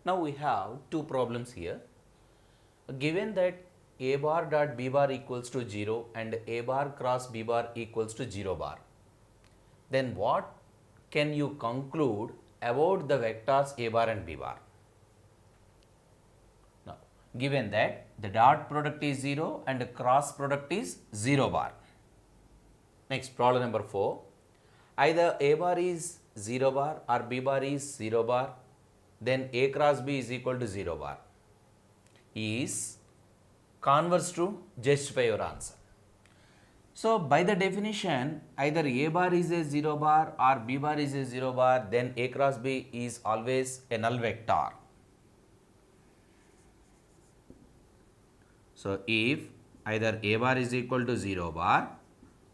Now we have two problems here. Given that a bar dot b bar equals to 0 and a bar cross b bar equals to 0 bar, then what can you conclude about the vectors a bar and b bar? Now, given that the dot product is 0 and the cross product is 0 bar. Next, problem number 4. Either a bar is 0 bar or b bar is 0 bar, then a cross b is equal to 0 bar. Is converse true? Justify your answer. So, by the definition, either a bar is a 0 bar or b bar is a 0 bar, then a cross b is always a null vector. So, if either a bar is equal to 0 bar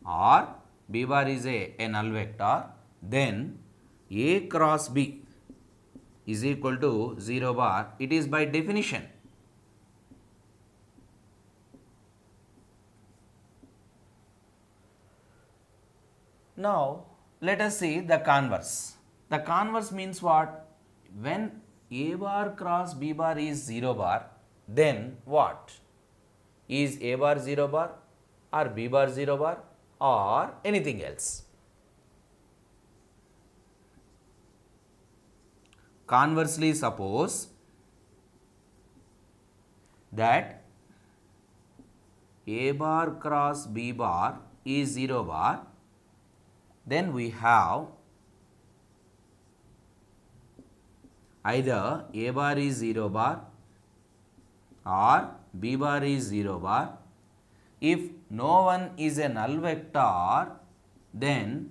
or b bar is a null vector, then a cross b is equal to 0 bar. It is by definition. Now, let us see the converse. The converse means what? When a bar cross b bar is 0 bar, then what? Is a bar 0 bar or b bar 0 bar or anything else? Conversely, suppose that a bar cross b bar is 0 bar, then we have either a bar is 0 bar or b bar is 0 bar. If no one is a null vector, then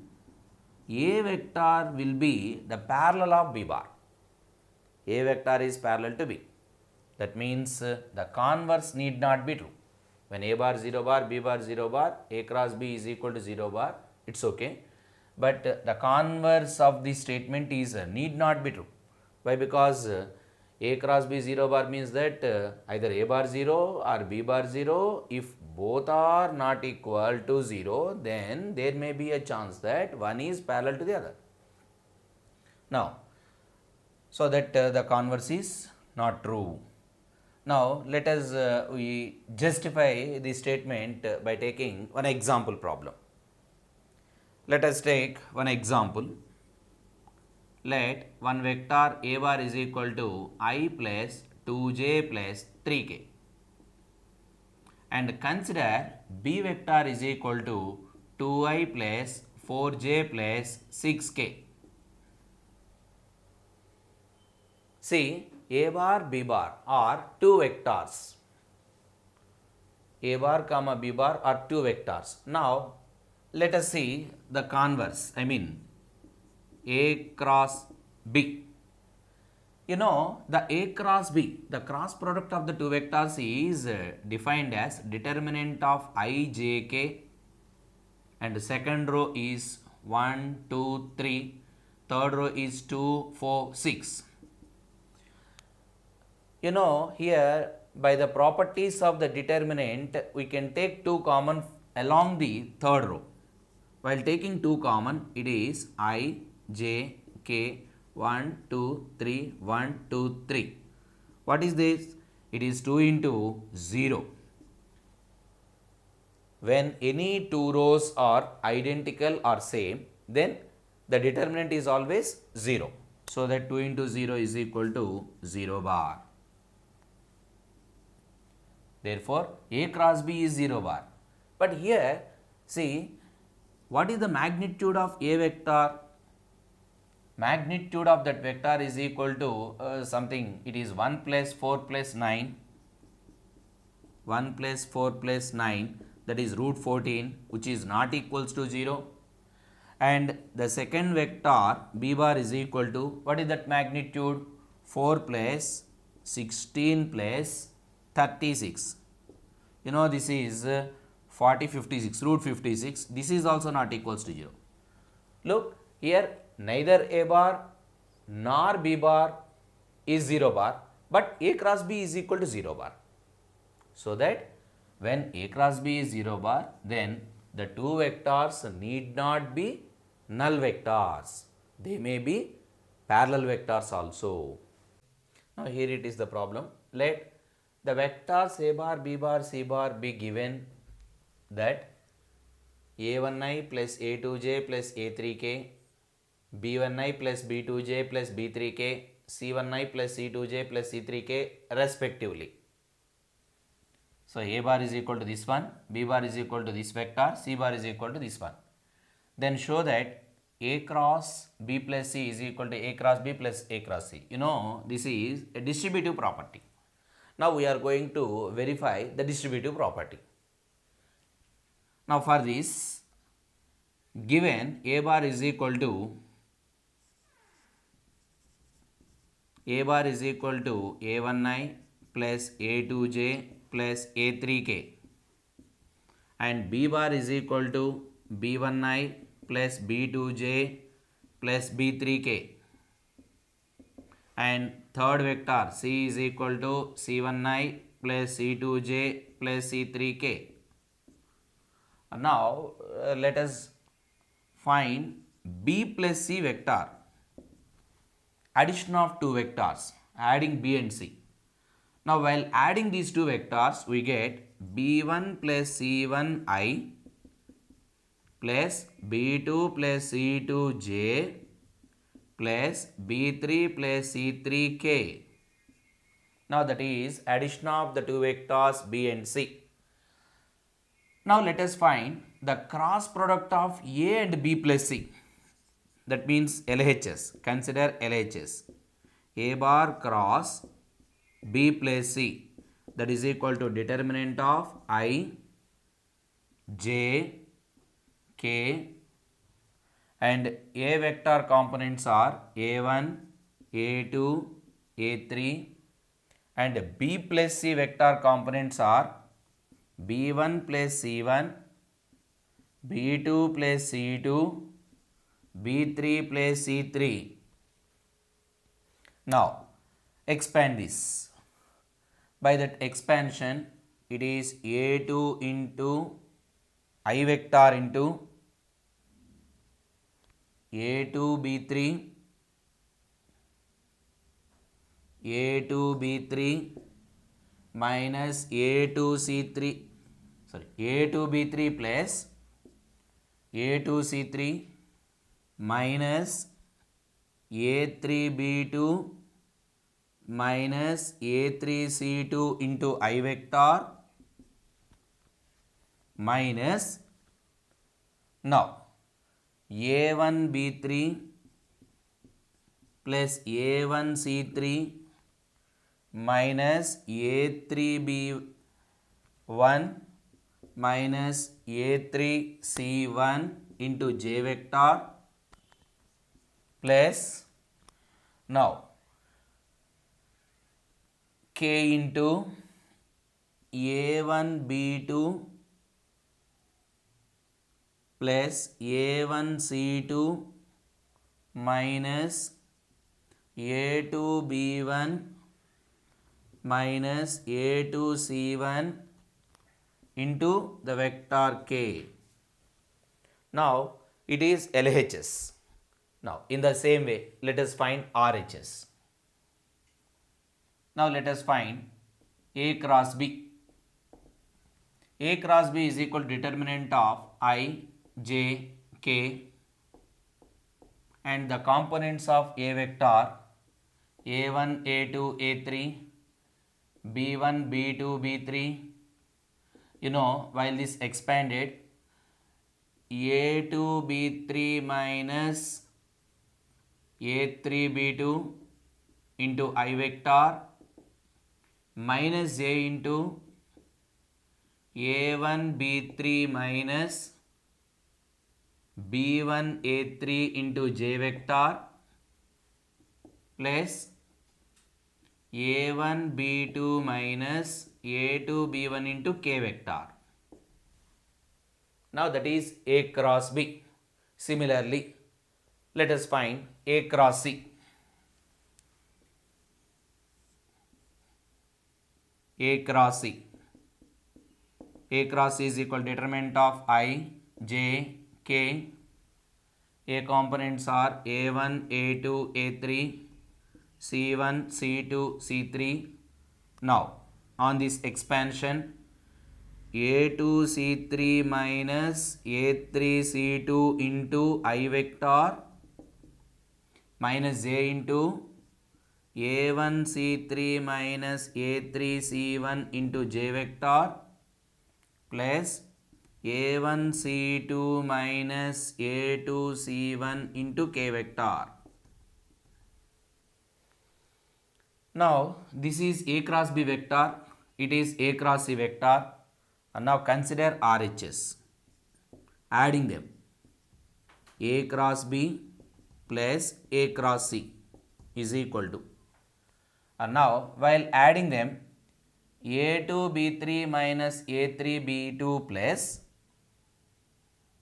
a vector will be the parallel of b bar. A vector is parallel to b. That means the converse need not be true. When a bar 0 bar, b bar 0 bar, a cross b is equal to 0 bar, it's okay. But the converse of this statement is need not be true. Why? Because a cross b 0 bar means that either a bar 0 or b bar 0. If both are not equal to 0, then there may be a chance that one is parallel to the other. Now, so that the converse is not true. Now, let us we justify the statement by taking one example problem. Let us take one example. Let one vector a bar is equal to I plus 2j plus 3k, and consider b vector is equal to 2i plus 4j plus 6k. See, a bar b bar are two vectors. A bar comma b bar are two vectors. Now, let us see the converse, I mean a cross b. You know, the a cross b, the cross product of the two vectors is defined as determinant of I, j, k, and the second row is 1, 2, 3, third row is 2, 4, 6. You know, here by the properties of the determinant, we can take 2 common along the third row. While taking 2 common, it is I, j, k, 1, 2, 3, 1, 2, 3. What is this? It is 2 into 0. When any two rows are identical or same, then the determinant is always 0. So that 2 into 0 is equal to 0 bar. Therefore, a cross b is 0 bar. But here, see, what is the magnitude of a vector? Magnitude of that vector is equal to something, it is 1 plus 4 plus 9, 1 plus 4 plus 9, that is root 14, which is not equals to 0. And the second vector b bar is equal to, what is that magnitude? 4 plus 16 plus 36. You know, this is 56, root 56. This is also not equals to 0. Look, here neither a bar nor b bar is 0 bar, but a cross b is equal to 0 bar. So that when a cross b is 0 bar, then the two vectors need not be null vectors. They may be parallel vectors also. Now, here it is the problem. Let the vectors a bar, b bar, c bar be given that a1i plus a2j plus a3k, b1i plus b2j plus b3k, c1i plus c2j plus c3k respectively. So a bar is equal to this one, b bar is equal to this vector, c bar is equal to this one. Then show that a cross b plus c is equal to a cross b plus a cross c. You know, this is a distributive property. Now we are going to verify the distributive property. Now for this, given a bar is equal to a1i plus a2j plus a3k and b bar is equal to b1i plus b2j plus b3k and third vector c is equal to c1i plus c2j plus c3k. Now let us find b plus c vector, addition of two vectors, adding b and c. Now while adding these two vectors, we get b1 plus c1i plus b2 plus c2j plus b3 plus c3k. Now that is addition of the two vectors b and c. Now let us find the cross product of a and b plus c. That means LHS. Consider LHS. A bar cross b plus c, that is equal to determinant of I, j, k, and a vector components are a1, a2, a3, and b plus c vector components are b1 plus c1, b2 plus c2, b3 plus c3. Now expand this. By that expansion, it is a2 into I vector into a2 b3, a2 b3 minus a2 c3, a2 b3 plus a2 c3 minus a3 b2 minus a3 c2 into I vector minus, now a1 b3 plus a1 c3 minus a3 b1 minus a3 c1 into j vector plus, now k into a1 b2 plus a1 c2 minus a2 b1 minus a2 c1 into the vector k. Now it is LHS. Now in the same way, let us find RHS. Now let us find A cross B. A cross B is equal to determinant of I, j, k, and the components of A vector a1, a2, a3, b1, b2, b3. You know, while this expanded, a2, b3 minus a3, b2 into I vector minus j into a1, b3 minus b1, a3 into j vector plus a1, b2 minus a2, b1 into k vector. Now that is A cross B. Similarly, let us find A cross C. A cross C. A cross C is equal to determinant of I, j, k. A components are a1, a2, a3, C1, C2, C3. Now on this expansion, A2 C3 minus A3 C2 into I vector minus J into A1 C3 minus A3 C1 into J vector plus A1 C2 minus A2 C1 into K vector. Now this is A cross B vector, it is A cross C vector, and now consider RHS, adding them A cross B plus A cross C is equal to, and now while adding them, A2 B3 minus A3 B2 plus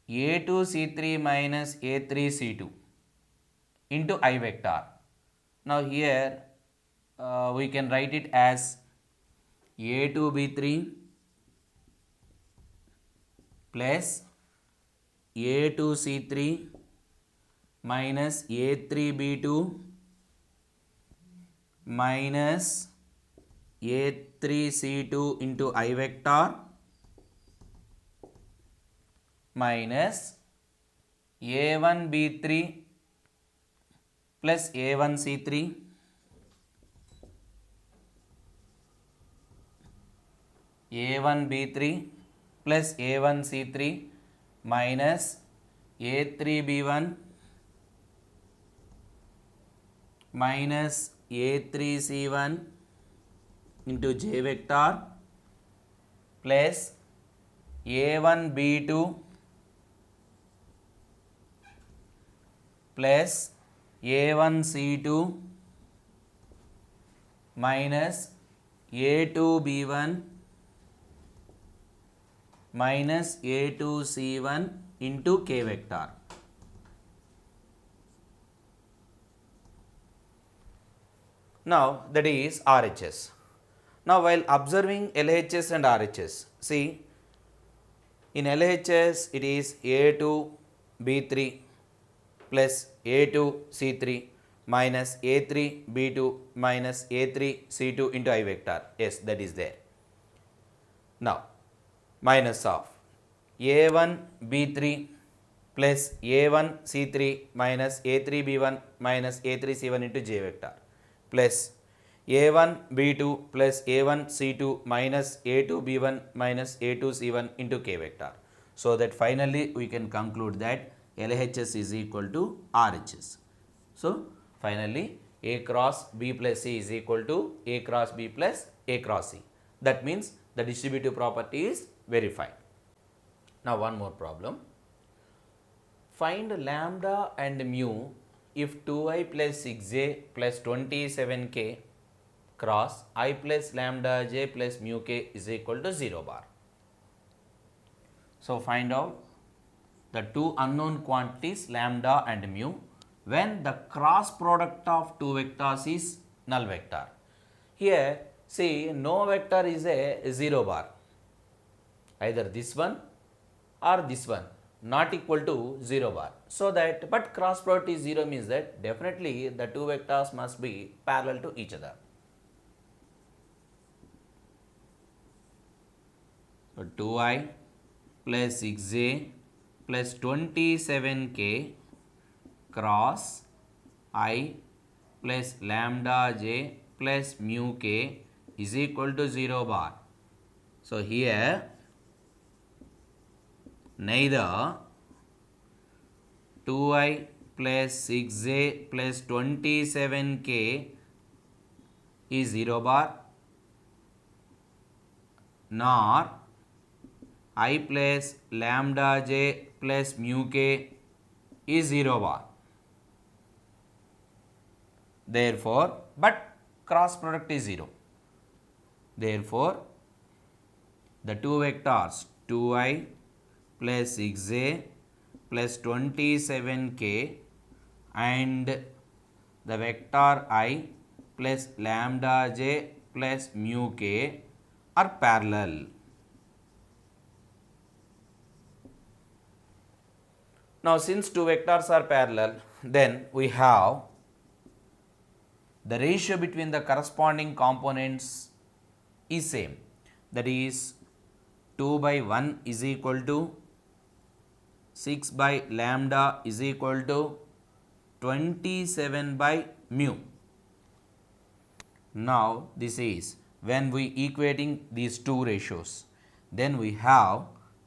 A2 C3 minus A3 C2 into I vector. Now here we can write it as A2 B3 plus A2 C3 minus A3 B2 minus A3 C2 into I vector minus A1 B3 plus A1 C3 A1 B3 plus A1 C3 minus A3 B1 minus A3 C1 into J vector plus A1 B2 plus A1 C2 minus A2 B1 minus A2 C1 into K vector. Now that is RHS. Now while observing LHS and RHS, see in LHS it is A2 B3 plus A2 C3 minus A3 B2 minus A3 C2 into I vector. Yes, that is there. Now minus of A1 B3 plus A1 C3 minus A3 B1 minus A3 C1 into J vector plus A1 B2 plus A1 C2 minus A2 B1 minus A2 C1 into K vector. So that finally we can conclude that LHS is equal to RHS. So finally A cross B plus C is equal to A cross B plus A cross C. That means the distributive property is verified. Now one more problem. Find lambda and mu if 2i plus 6j plus 27k cross I plus lambda j plus mu k is equal to 0 bar. So find out the two unknown quantities lambda and mu when the cross product of two vectors is null vector. Here see no vector is a 0 bar, either this one or this one not equal to 0 bar. So that, but cross product is 0 means that definitely the two vectors must be parallel to each other. So 2i plus 6j plus 27k cross I plus lambda j plus mu k is equal to 0 bar. So here neither 2i plus 6j plus 27k is 0 bar, nor I plus lambda j plus mu k is 0 bar. Therefore, but cross product is 0. Therefore, the two vectors 2i plus 6j plus 27k and the vector I plus lambda j plus mu k are parallel. Now since two vectors are parallel, then we have the ratio between the corresponding components is same. That is 2 by 1 is equal to 6 by lambda is equal to 27 by mu. Now this is when we equating these two ratios. Then we have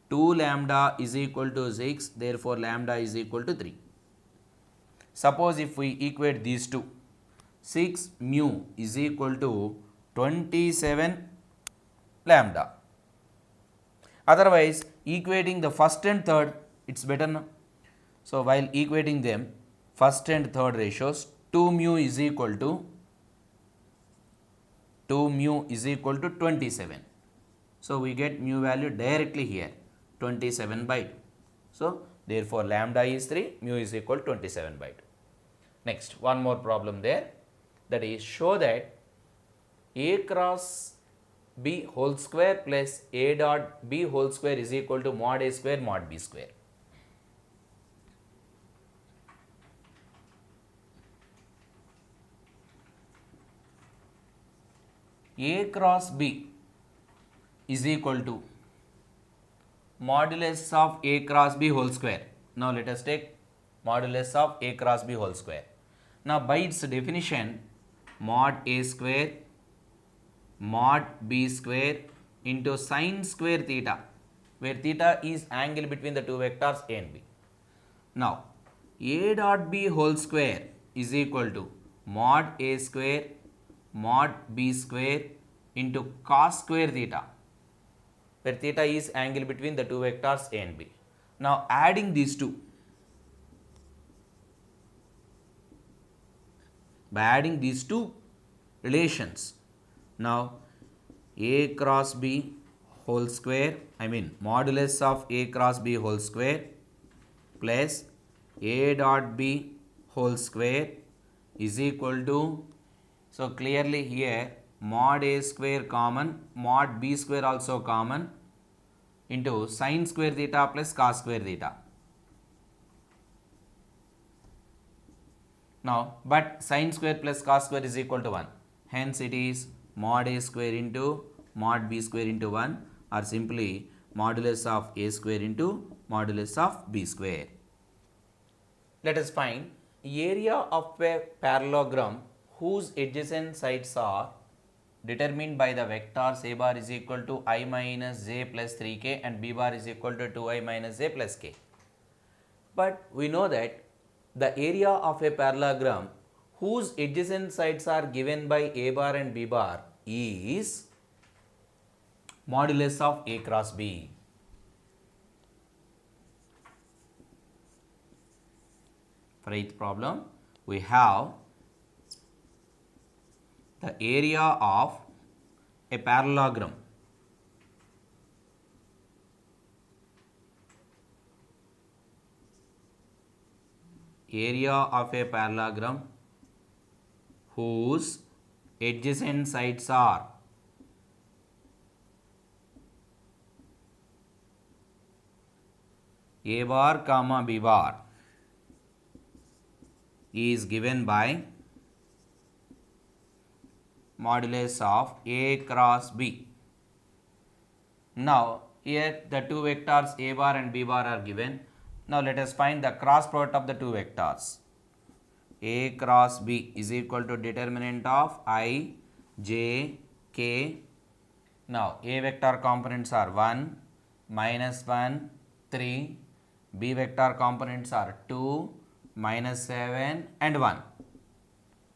2 lambda is equal to 6, therefore lambda is equal to 3. Suppose if we equate these two, 6 mu is equal to 27 lambda. Otherwise, equating the first and third, it's better now. So while equating them, first and third ratios, 2 mu is equal to 27. So we get mu value directly here, 27 by 2. So therefore lambda is 3, mu is equal to 27 by 2. Next, one more problem there, that is show that a cross b whole square plus a dot b whole square is equal to mod a square mod b square. A cross b is equal to modulus of a cross b whole square. Now let us take modulus of a cross b whole square. Now by its definition, mod a square mod b square into sine square theta, where theta is angle between the two vectors a and b. Now a dot b whole square is equal to mod a square mod b square into cos square theta, where theta is angle between the two vectors a and b. Now adding these two, by adding these two relations, now a cross b whole square, modulus of a cross b whole square plus a dot b whole square is equal to, so clearly here mod a square common, mod b square also common, into sine square theta plus cos square theta. Now, but sine square plus cos square is equal to 1. Hence, it is mod a square into mod b square into 1, or simply modulus of a square into modulus of b square. Let us find area of a parallelogram whose adjacent sides are determined by the vectors a bar is equal to I minus j plus 3k and b bar is equal to 2i minus j plus k. But we know that the area of a parallelogram whose adjacent sides are given by a bar and b bar is modulus of a cross b. For each problem, we have the area of a parallelogram whose adjacent sides are a bar comma b bar is given by modulus of a cross b. Now here the two vectors a bar and b bar are given. Now let us find the cross product of the two vectors. A cross b is equal to determinant of I, j, k. Now a vector components are 1, minus 1, 3. B vector components are 2, minus 7 and 1.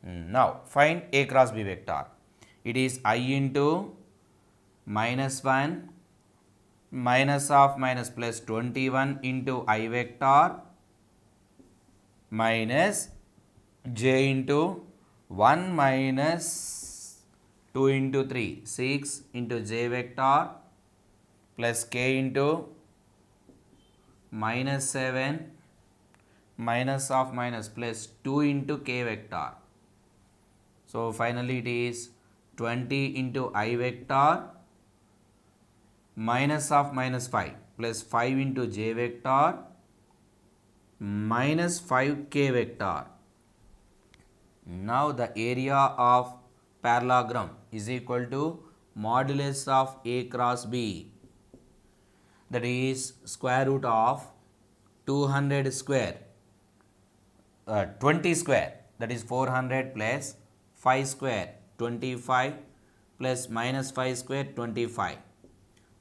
Now find a cross b vector. It is I into minus 1 minus of minus plus 21 into I vector minus j into 1 minus 2 into 3, 6 into j vector plus k into minus 7 minus of minus plus 2 into k vector. So finally it is 20 into I vector minus of minus 5 plus 5 into j vector minus 5 k vector. Now the area of parallelogram is equal to modulus of A cross B, that is square root of 200 square 20 square, that is 400 plus 5 square 25 plus minus 5 square 25.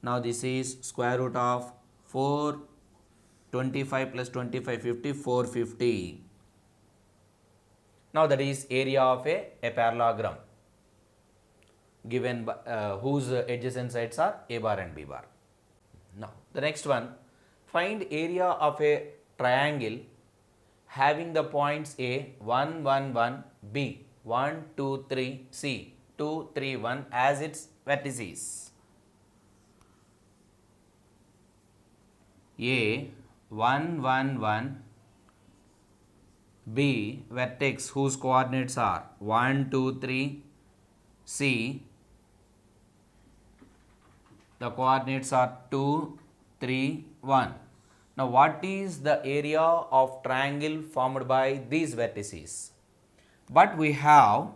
Now this is square root of 425 plus 25 50 450. Now that is area of a parallelogram given by, whose adjacent sides are A bar and B bar. Now the next one, find area of a triangle having the points A 1 1 1, B 1 2 3, C 2 3 1 as its vertices. A 1 1 1, B vertex whose coordinates are 1 2 3, C the coordinates are 2 3 1. Now what is the area of triangle formed by these vertices? But we have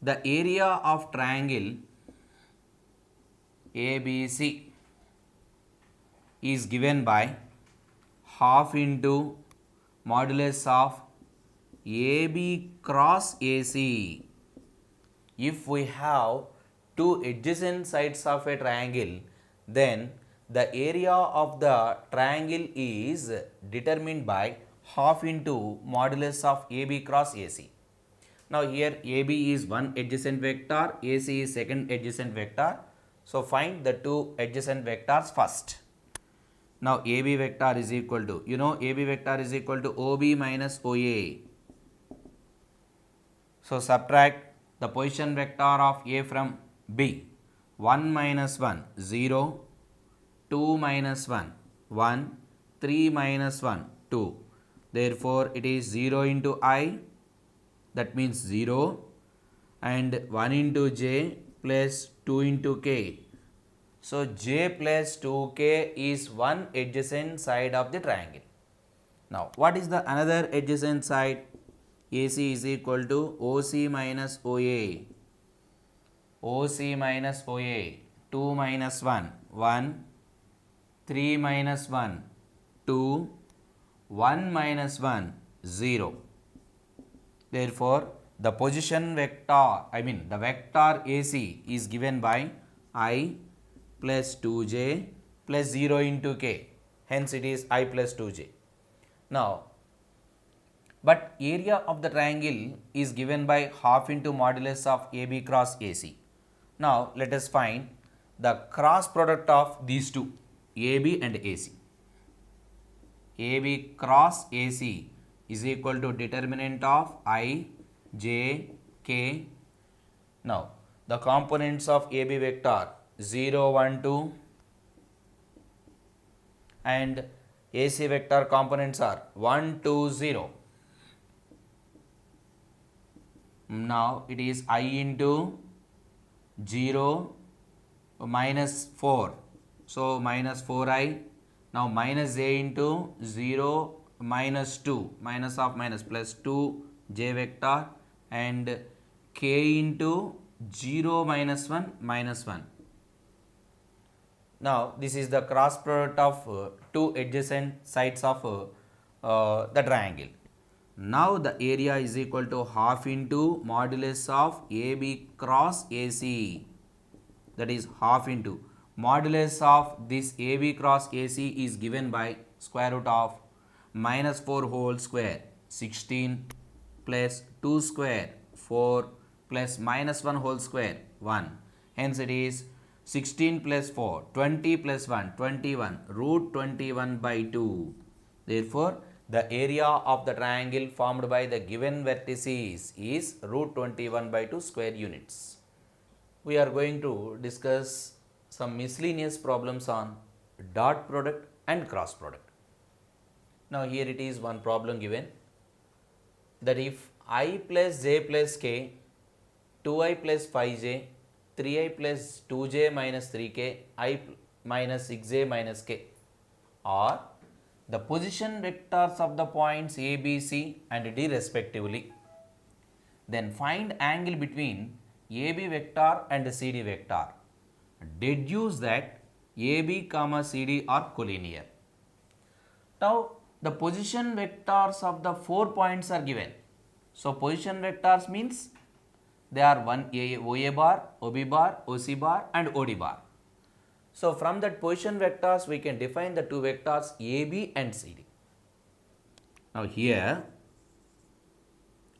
the area of triangle ABC is given by half into modulus of AB cross AC. If we have two adjacent sides of a triangle, then the area of the triangle is determined by half into modulus of AB cross AC. Now here AB is one adjacent vector, AC is second adjacent vector. So find the two adjacent vectors first. Now AB vector is equal to, AB vector is equal to OB minus OA. So subtract the position vector of A from B. 1 minus 1, 0, 2 minus 1, 1, 3 minus 1, 2. Therefore, it is 0 into I, that means 0, and 1 into J plus 2 into K. So J plus 2K is one adjacent side of the triangle. Now what is the another adjacent side? AC is equal to OC minus OA. OC minus OA. 2 minus 1, 1, 3 minus 1, 2, 1 minus 1, 0. Therefore, the position vector, the vector AC is given by I plus 2j plus 0 into k. Hence, it is I plus 2j. Now, but area of the triangle is given by half into modulus of AB cross AC. Now, let us find the cross product of these two, AB and AC. AB cross AC is equal to determinant of I, J, K. Now, the components of AB vector 0, 1, 2 and AC vector components are 1, 2, 0. Now, it is I into 0 minus 4. So, minus 4I. Now, minus j into 0 minus 2, minus of minus plus 2 j vector and k into 0 minus 1 minus 1. Now, this is the cross product of two adjacent sides of the triangle. Now, the area is equal to half into modulus of AB cross AC, that is half into modulus of this AB cross AC is given by square root of minus 4 whole square 16 plus 2 square 4 plus minus 1 whole square 1. Hence, it is 16 plus 4, 20 plus 1, 21, root 21 by 2. Therefore, the area of the triangle formed by the given vertices is root 21 by 2 square units. We are going to discuss some miscellaneous problems on dot product and cross product. Now, here it is one problem given that if I plus j plus k, 2i plus 5j, 3i plus 2j minus 3k, I minus 6j minus k, or the position vectors of the points A, B, C and D respectively. Then find angle between AB vector and CD vector. Deduce that AB, CD are collinear. Now, the position vectors of the 4 points are given. So, position vectors means they are one OA bar, OB bar, OC bar and OD bar. So, from that position vectors we can define the two vectors AB and CD. Now, here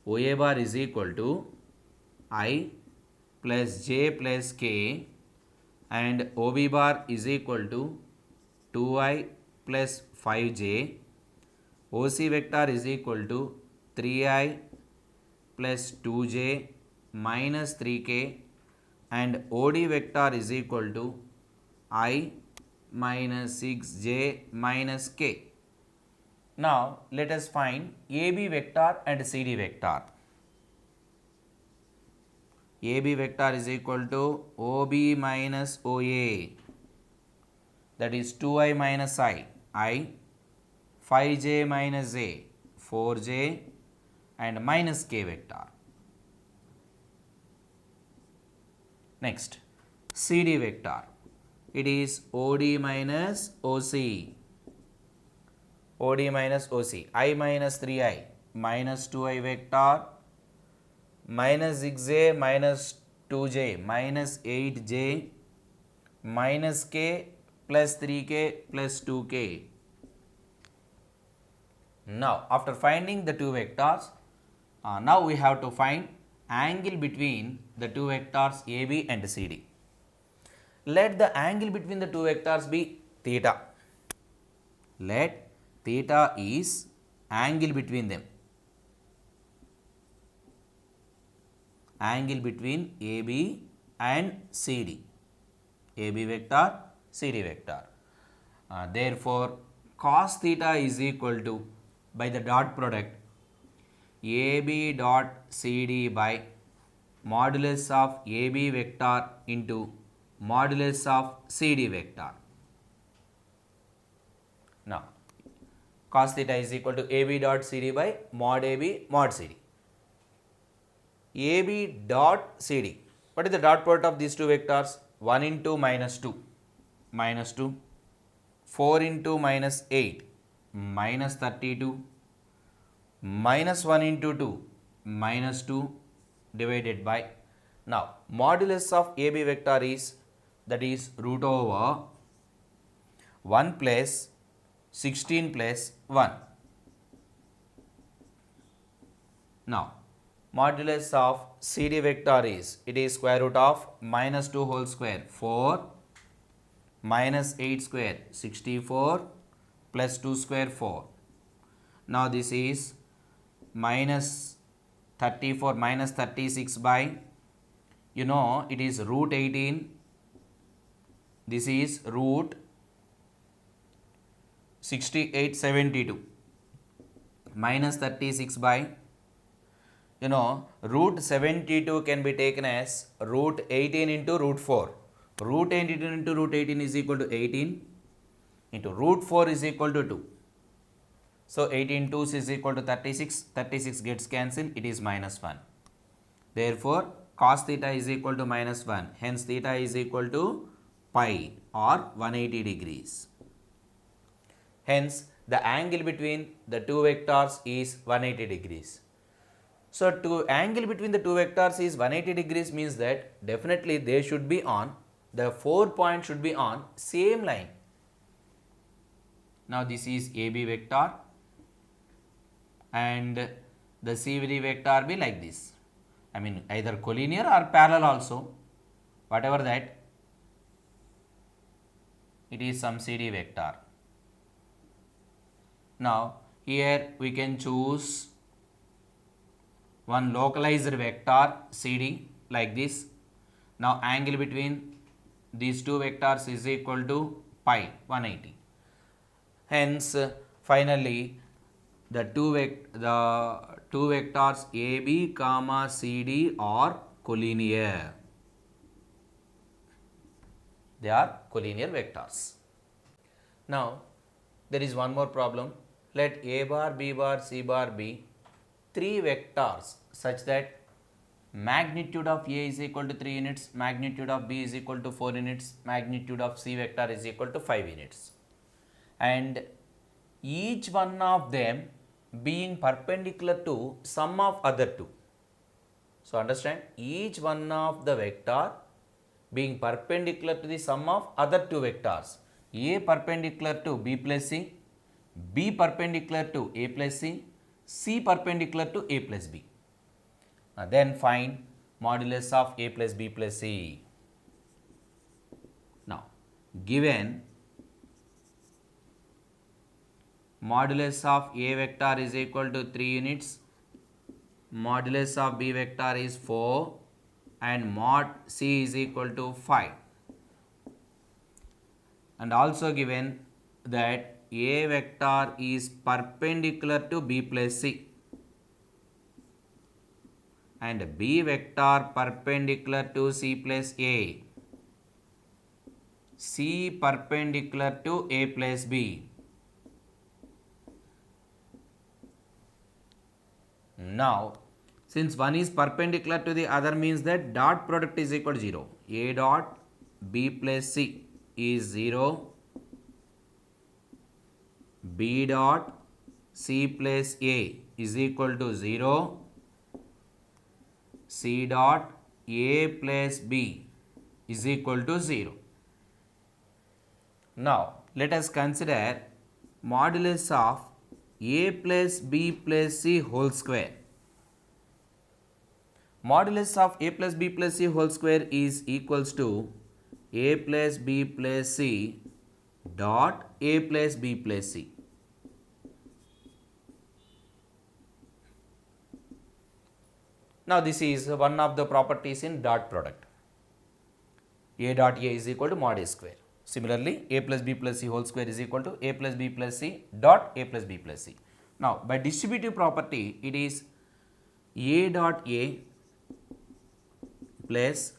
OA bar is equal to I plus J plus K and OB bar is equal to 2I plus 5J. OC vector is equal to 3I plus 2J minus 3K and OD vector is equal to I minus 6J minus K. Now, let us find AB vector and CD vector. AB vector is equal to OB minus OA, that is 2I minus I, 5J minus A, 4J and minus K vector. Next, CD vector, it is OD minus OC, OD minus OC, I minus 3I minus 2I vector minus 6J minus 2J minus 8J minus K plus 3K plus 2K. Now, after finding the two vectors, now we have to find angle between the two vectors AB and CD. Let the angle between the two vectors be theta. Let theta is angle between them. Angle between AB and CD. AB vector, CD vector. Therefore, cos theta is equal to, by the dot product, AB dot CD by modulus of AB vector into modulus of CD vector. Now, cos theta is equal to AB dot CD by mod AB mod CD. AB dot CD. What is the dot product of these two vectors? 1 into minus 2, minus 2, 4 into minus 8, minus 32, minus 1 into 2, minus 2 divided by, now modulus of AB vector is, that is root over 1 plus 16 plus 1. Now, modulus of CD vector is, it is square root of minus 2 whole square 4 minus 8 square 64 plus 2 square 4. Now, this is minus 34 minus 36 by, you know, it is root 18, this is root 6872 minus 36 by, you know, root 72 can be taken as root 18 into root 4. Root 18 into root 18 is equal to 18 into root 4 is equal to 2. So, 18 2s is equal to 36, 36 gets cancelled, it is minus 1. Therefore, cos theta is equal to minus 1, hence theta is equal to pi or 180 degrees. Hence, the angle between the two vectors is 180 degrees. So, to angle between the two vectors is 180 degrees means that definitely they should be on, the 4 points should be on same line. Now, this is AB vector and the CD vector be like this. I mean either collinear or parallel also, whatever that, it is some CD vector. Now, here we can choose one localized vector CD like this. Now, angle between these two vectors is equal to pi 180. Hence, finally, the two vectors AB comma CD are collinear. They are collinear vectors. Now, there is one more problem. Let A bar, B bar, C bar be three vectors such that magnitude of A is equal to 3 units, magnitude of B is equal to 4 units, magnitude of C vector is equal to 5 units. And each one of them being perpendicular to sum of other two. So understand, each one of the vector being perpendicular to the sum of other two vectors. A perpendicular to B plus C, B perpendicular to A plus C, C perpendicular to A plus B. Then find modulus of A plus B plus C. Now, given modulus of A vector is equal to 3 units, modulus of B vector is 4 and mod C is equal to 5. And also given that A vector is perpendicular to B plus C and B vector perpendicular to C plus A, C perpendicular to A plus B. Now, since one is perpendicular to the other means that dot product is equal to 0. A dot B plus C is 0. B dot C plus A is equal to 0. C dot A plus B is equal to 0. Now, let us consider modulus of A plus B plus C whole square. Modulus of A plus B plus C whole square is equals to A plus B plus C dot A plus B plus C. Now, this is one of the properties in dot product. A dot A is equal to mod A square. Similarly, A plus B plus C whole square is equal to A plus B plus C dot A plus B plus C. Now, by distributive property, it is A dot A plus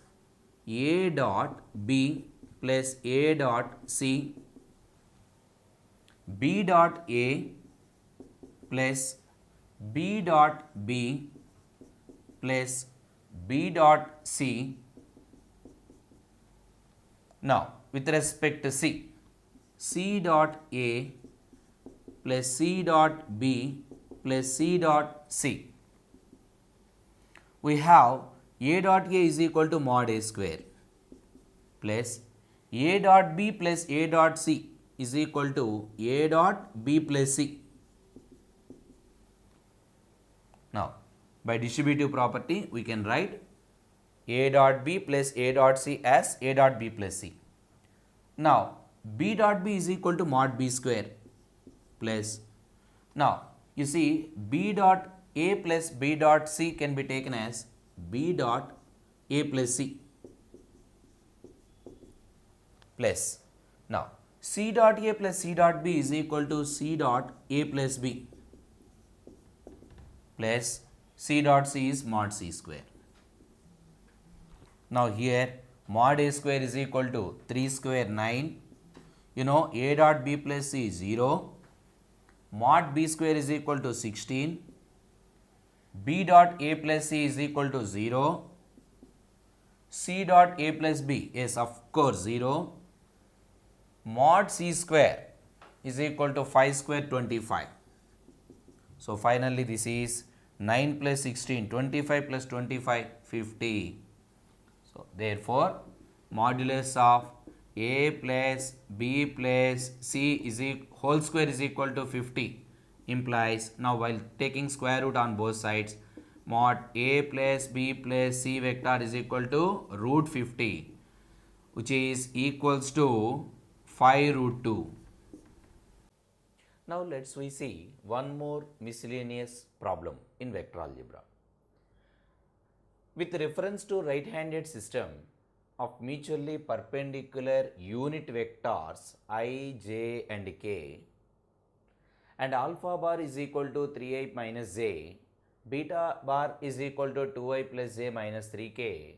A dot B plus A dot C, B dot A plus B dot B plus B dot C. Now, with respect to C, C dot A plus C dot B plus C dot C. We have A dot A is equal to mod A square plus A dot B plus A dot C is equal to A dot B plus C. Now, by distributive property, we can write A dot B plus A dot C as A dot B plus C. Now, B dot B is equal to mod B square plus, now you see B dot A plus B dot C can be taken as B dot A plus C plus, now C dot A plus C dot B is equal to C dot A plus B plus C dot C is mod C square. Now, here mod A square is equal to 3 square 9. You know A dot B plus C is 0. Mod B square is equal to 16. B dot A plus C is equal to 0. C dot A plus B is of course 0. Mod C square is equal to 5 square 25. So, finally, this is 9 plus 16, 25 plus 25, 50. So, therefore, modulus of A plus B plus C is whole square is equal to 50 implies, now while taking square root on both sides, mod A plus B plus C vector is equal to root 50, which is equals to 5 root 2. Now, let us we see one more miscellaneous problem in vector algebra. With reference to right-handed system of mutually perpendicular unit vectors I, j and k, and alpha bar is equal to 3i minus j, beta bar is equal to 2i plus j minus 3k,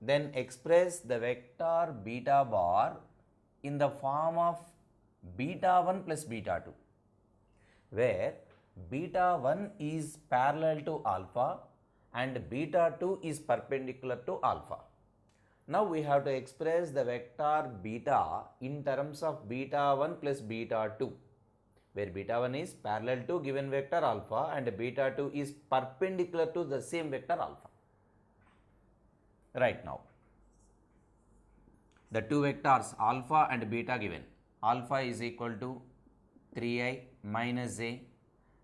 then express the vector beta bar in the form of beta 1 plus beta 2, where beta 1 is parallel to alpha and beta 2 is perpendicular to alpha. Now we have to express the vector beta in terms of beta 1 plus beta 2, where beta 1 is parallel to given vector alpha and beta 2 is perpendicular to the same vector alpha. Right now, the two vectors alpha and beta given. Alpha is equal to 3i minus j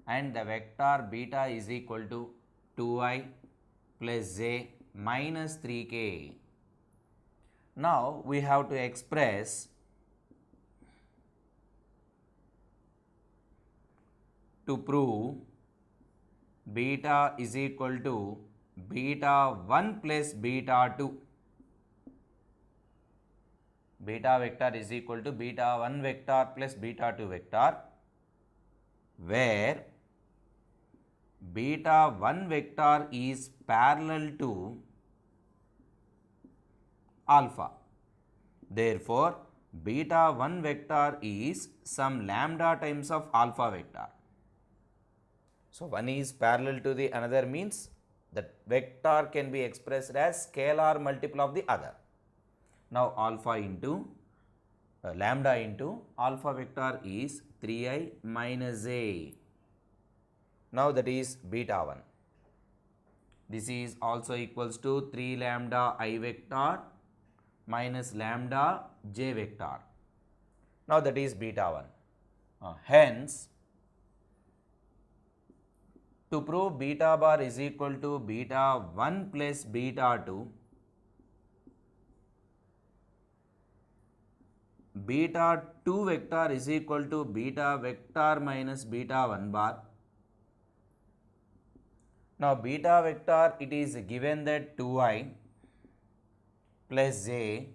and the vector beta is equal to 2i plus j minus 3k. Now we have to express to prove beta is equal to beta 1 plus beta 2. Beta vector is equal to beta 1 vector plus beta 2 vector, where beta 1 vector is parallel to alpha. Therefore, beta 1 vector is some lambda times of alpha vector. So, one is parallel to the another means that vector can be expressed as scalar multiple of the other. Now, alpha into lambda into alpha vector is 3i minus j. Now, that is beta 1. This is also equals to 3 lambda I vector minus lambda j vector. Now, that is beta 1. Hence, to prove beta bar is equal to beta 1 plus beta 2, beta 2 vector is equal to beta vector minus beta 1 bar. Now, beta vector, it is given that 2i plus j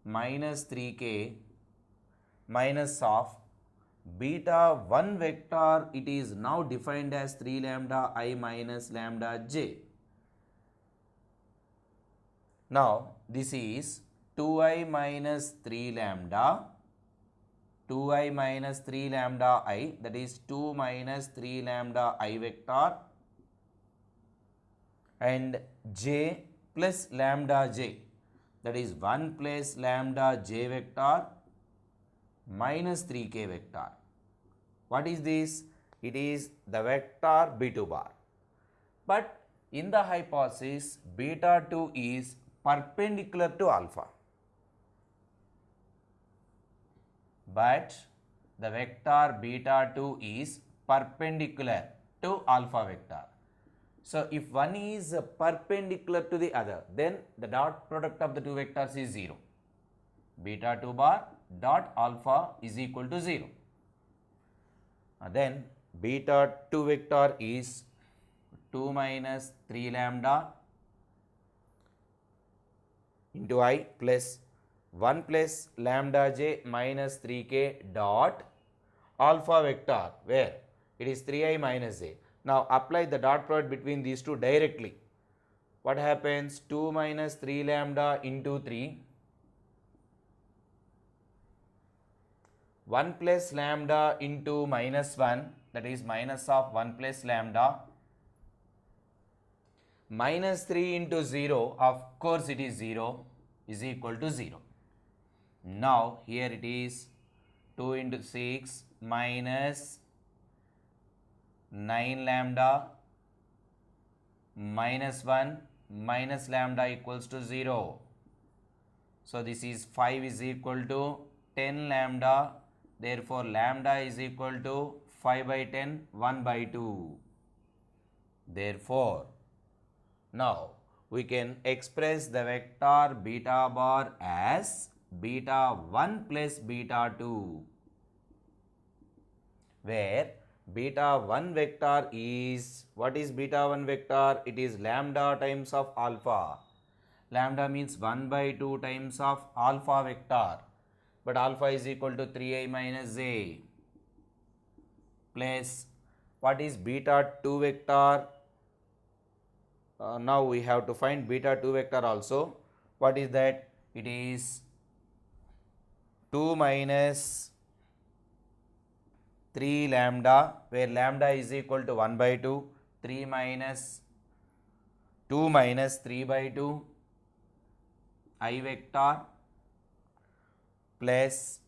minus 3k minus of beta 1 vector, it is now defined as 3 lambda I minus lambda j. Now, this is 2i minus 3 lambda, 2i minus 3 lambda I, that is 2 minus 3 lambda I vector, and j plus lambda j, that is 1 plus lambda j vector minus 3k vector. What is this? It is the vector b2 bar. But in the hypothesis, beta 2 is perpendicular to alpha. But the vector beta 2 is perpendicular to alpha vector. So, if one is perpendicular to the other, then the dot product of the two vectors is 0. Beta 2 bar dot alpha is equal to 0. Then beta 2 vector is 2 minus 3 lambda into I plus 1 plus lambda j minus 3k dot alpha vector, where it is 3i minus j. Now, apply the dot product between these two directly. What happens? 2 minus 3 lambda into 3, 1 plus lambda into minus 1, that is minus of 1 plus lambda, minus 3 into 0, of course it is 0, is equal to 0. Now, here it is 2 into 6 minus 9 lambda minus 1 minus lambda equals to 0. So, this is 5 is equal to 10 lambda. Therefore, lambda is equal to 5 by 10, 1 by 2. Therefore, now we can express the vector beta bar as beta 1 plus beta 2, where beta 1 vector is, what is beta 1 vector? It is lambda times of alpha. Lambda means 1 by 2 times of alpha vector, but alpha is equal to 3i minus j, plus what is beta 2 vector? Now we have to find beta 2 vector also. What is that? It is 2 minus 3 lambda, where lambda is equal to 1 by 2, 3 minus 2 minus 3 by 2 I vector plus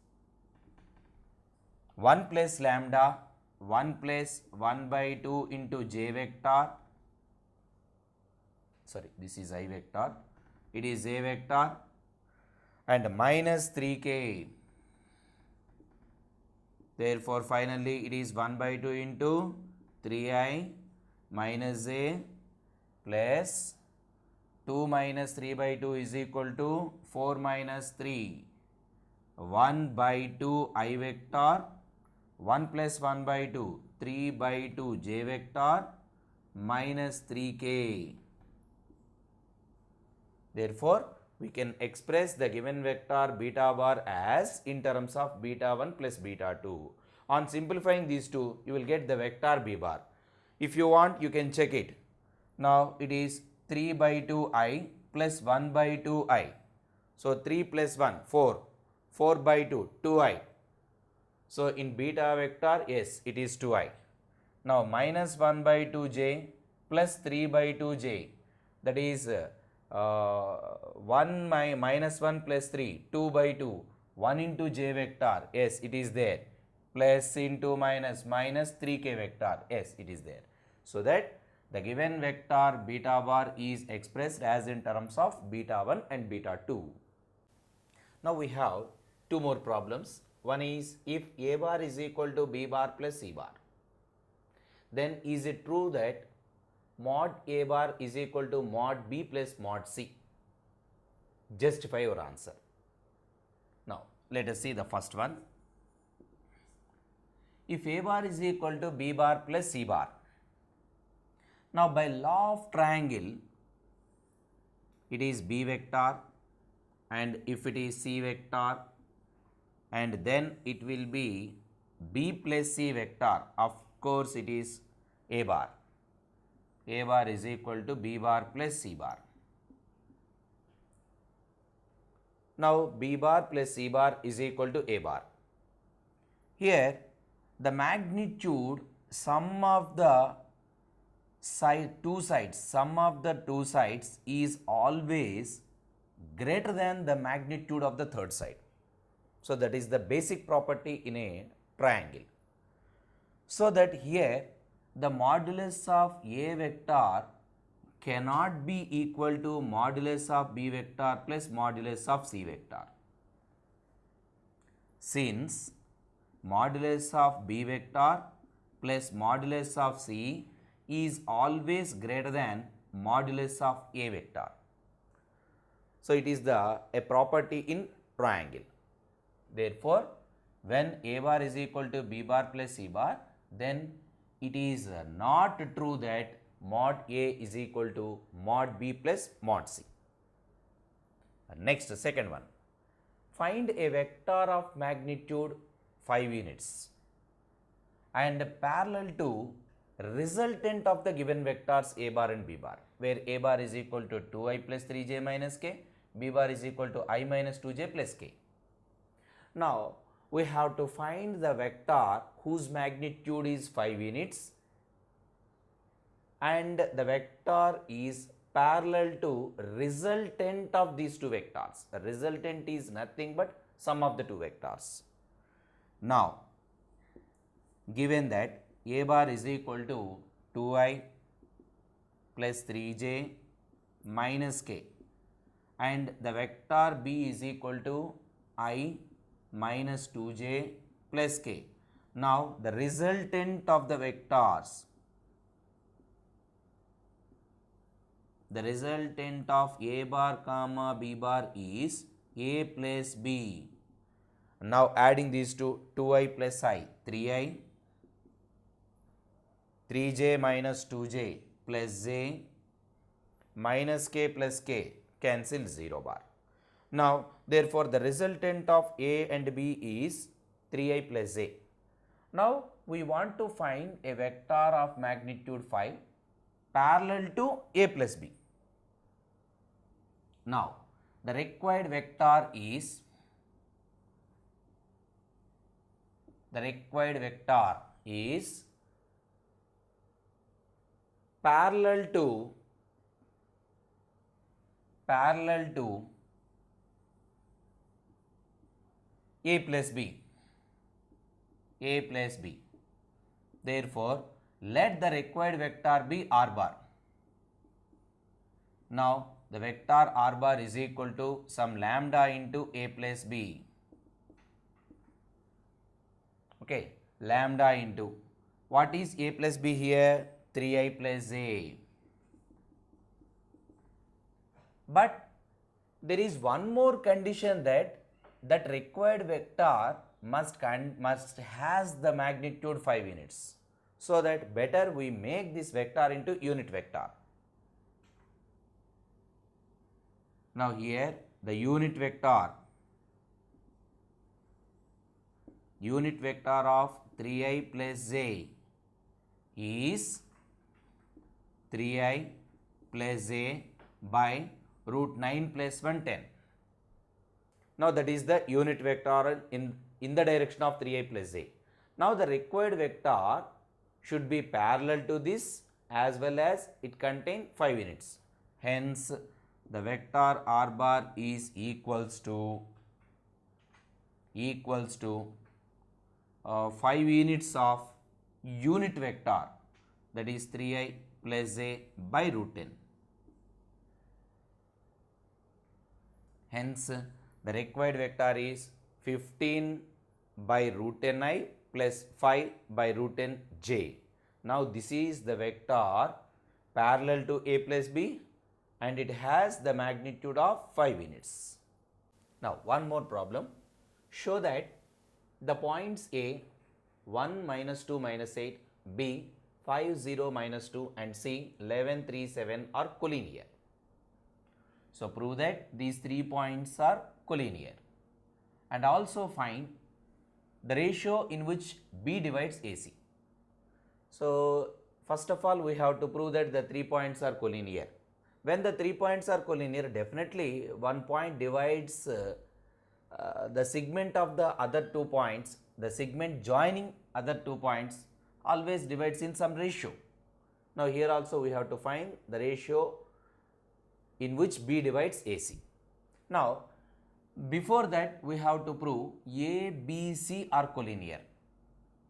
1 plus lambda 1 plus 1 by 2 into j vector, sorry, this is I vector, it is j vector, and minus 3k. Therefore, finally it is 1 by 2 into 3i minus j plus 2 minus 3 by 2 is equal to 4 minus 3, 1 by 2 I vector, 1 plus 1 by 2, 3 by 2 j vector minus 3k. Therefore, we can express the given vector beta bar as in terms of beta 1 plus beta 2. On simplifying these two, you will get the vector b bar. If you want, you can check it. Now, it is 3 by 2i plus 1 by 2i. So, 3 plus 1, 4. 4 by 2, 2i. So, in beta vector, yes, it is 2i. Now, minus 1 by 2j plus 3 by 2j, that is 1 minus 1 plus 3, 2 by 2, 1 into j vector, yes, it is there, plus into minus, minus 3k vector, yes, it is there. So, that the given vector beta bar is expressed as in terms of beta 1 and beta 2. Now, we have two more problems. One is if a bar is equal to b bar plus c bar, then is it true that mod a bar is equal to mod b plus mod c? Justify your answer. Now, let us see the first one. If a bar is equal to b bar plus c bar, now by law of triangle, it is b vector, and if it is c vector, and then it will be b plus c vector, of course it is a bar. A bar is equal to b bar plus c bar. Now, b bar plus c bar is equal to a bar. Here, the magnitude sum of the sum of the two sides is always greater than the magnitude of the third side. So, that is the basic property in a triangle. So, that here the modulus of a vector cannot be equal to modulus of b vector plus modulus of c vector. Since modulus of b vector plus modulus of c is always greater than modulus of a vector. So, it is a property in triangle. Therefore, when a bar is equal to b bar plus c bar, then it is not true that mod a is equal to mod b plus mod c. Next, second one. Find a vector of magnitude 5 units and parallel to resultant of the given vectors a bar and b bar, where a bar is equal to 2i plus 3j minus k, b bar is equal to I minus 2j plus k. Now, we have to find the vector whose magnitude is 5 units and the vector is parallel to resultant of these two vectors. The resultant is nothing but sum of the two vectors. Now, given that a bar is equal to 2i plus 3j minus k and the vector b is equal to I minus 2j plus k. Now, the resultant of the vectors, the resultant of a bar comma b bar is a plus b. Now, adding these two, 2i plus I, 3i, 3j minus 2j plus j minus k plus k, cancel 0 bar. Now, therefore, the resultant of a and b is 3i plus j. Now, we want to find a vector of magnitude 5 parallel to a plus b. Now, the required vector is the required vector is parallel to a plus b. Therefore, let the required vector be r bar. Now, the vector r bar is equal to some lambda into a plus b. Okay, lambda into, what is a plus b here? 3i plus a. But there is one more condition, that required vector must has the magnitude 5 units. So that better we make this vector into unit vector. Now here the unit vector of 3i plus j is 3i plus j by root 9 plus 110. Now that is the unit vector in the direction of 3i plus j. Now the required vector should be parallel to this as well as it contain 5 units. Hence the vector r bar is equals to 5 units of unit vector, that is 3i plus j by root 10. Hence the required vector is 15 by root 10i plus 5 by root 10j. Now this is the vector parallel to a plus b and it has the magnitude of 5 units. Now one more problem. Show that the points A 1 minus 2 minus 8, B 5 0 minus 2 and C 11 3 7 are collinear. So prove that these 3 points are collinear and also find the ratio in which B divides AC. So first of all we have to prove that the 3 points are collinear. When the 3 points are collinear, definitely one point divides the segment of the other 2 points, the segment joining other 2 points always divides in some ratio. Now here also we have to find the ratio in which B divides AC. Now before that we have to prove A, B, C are collinear,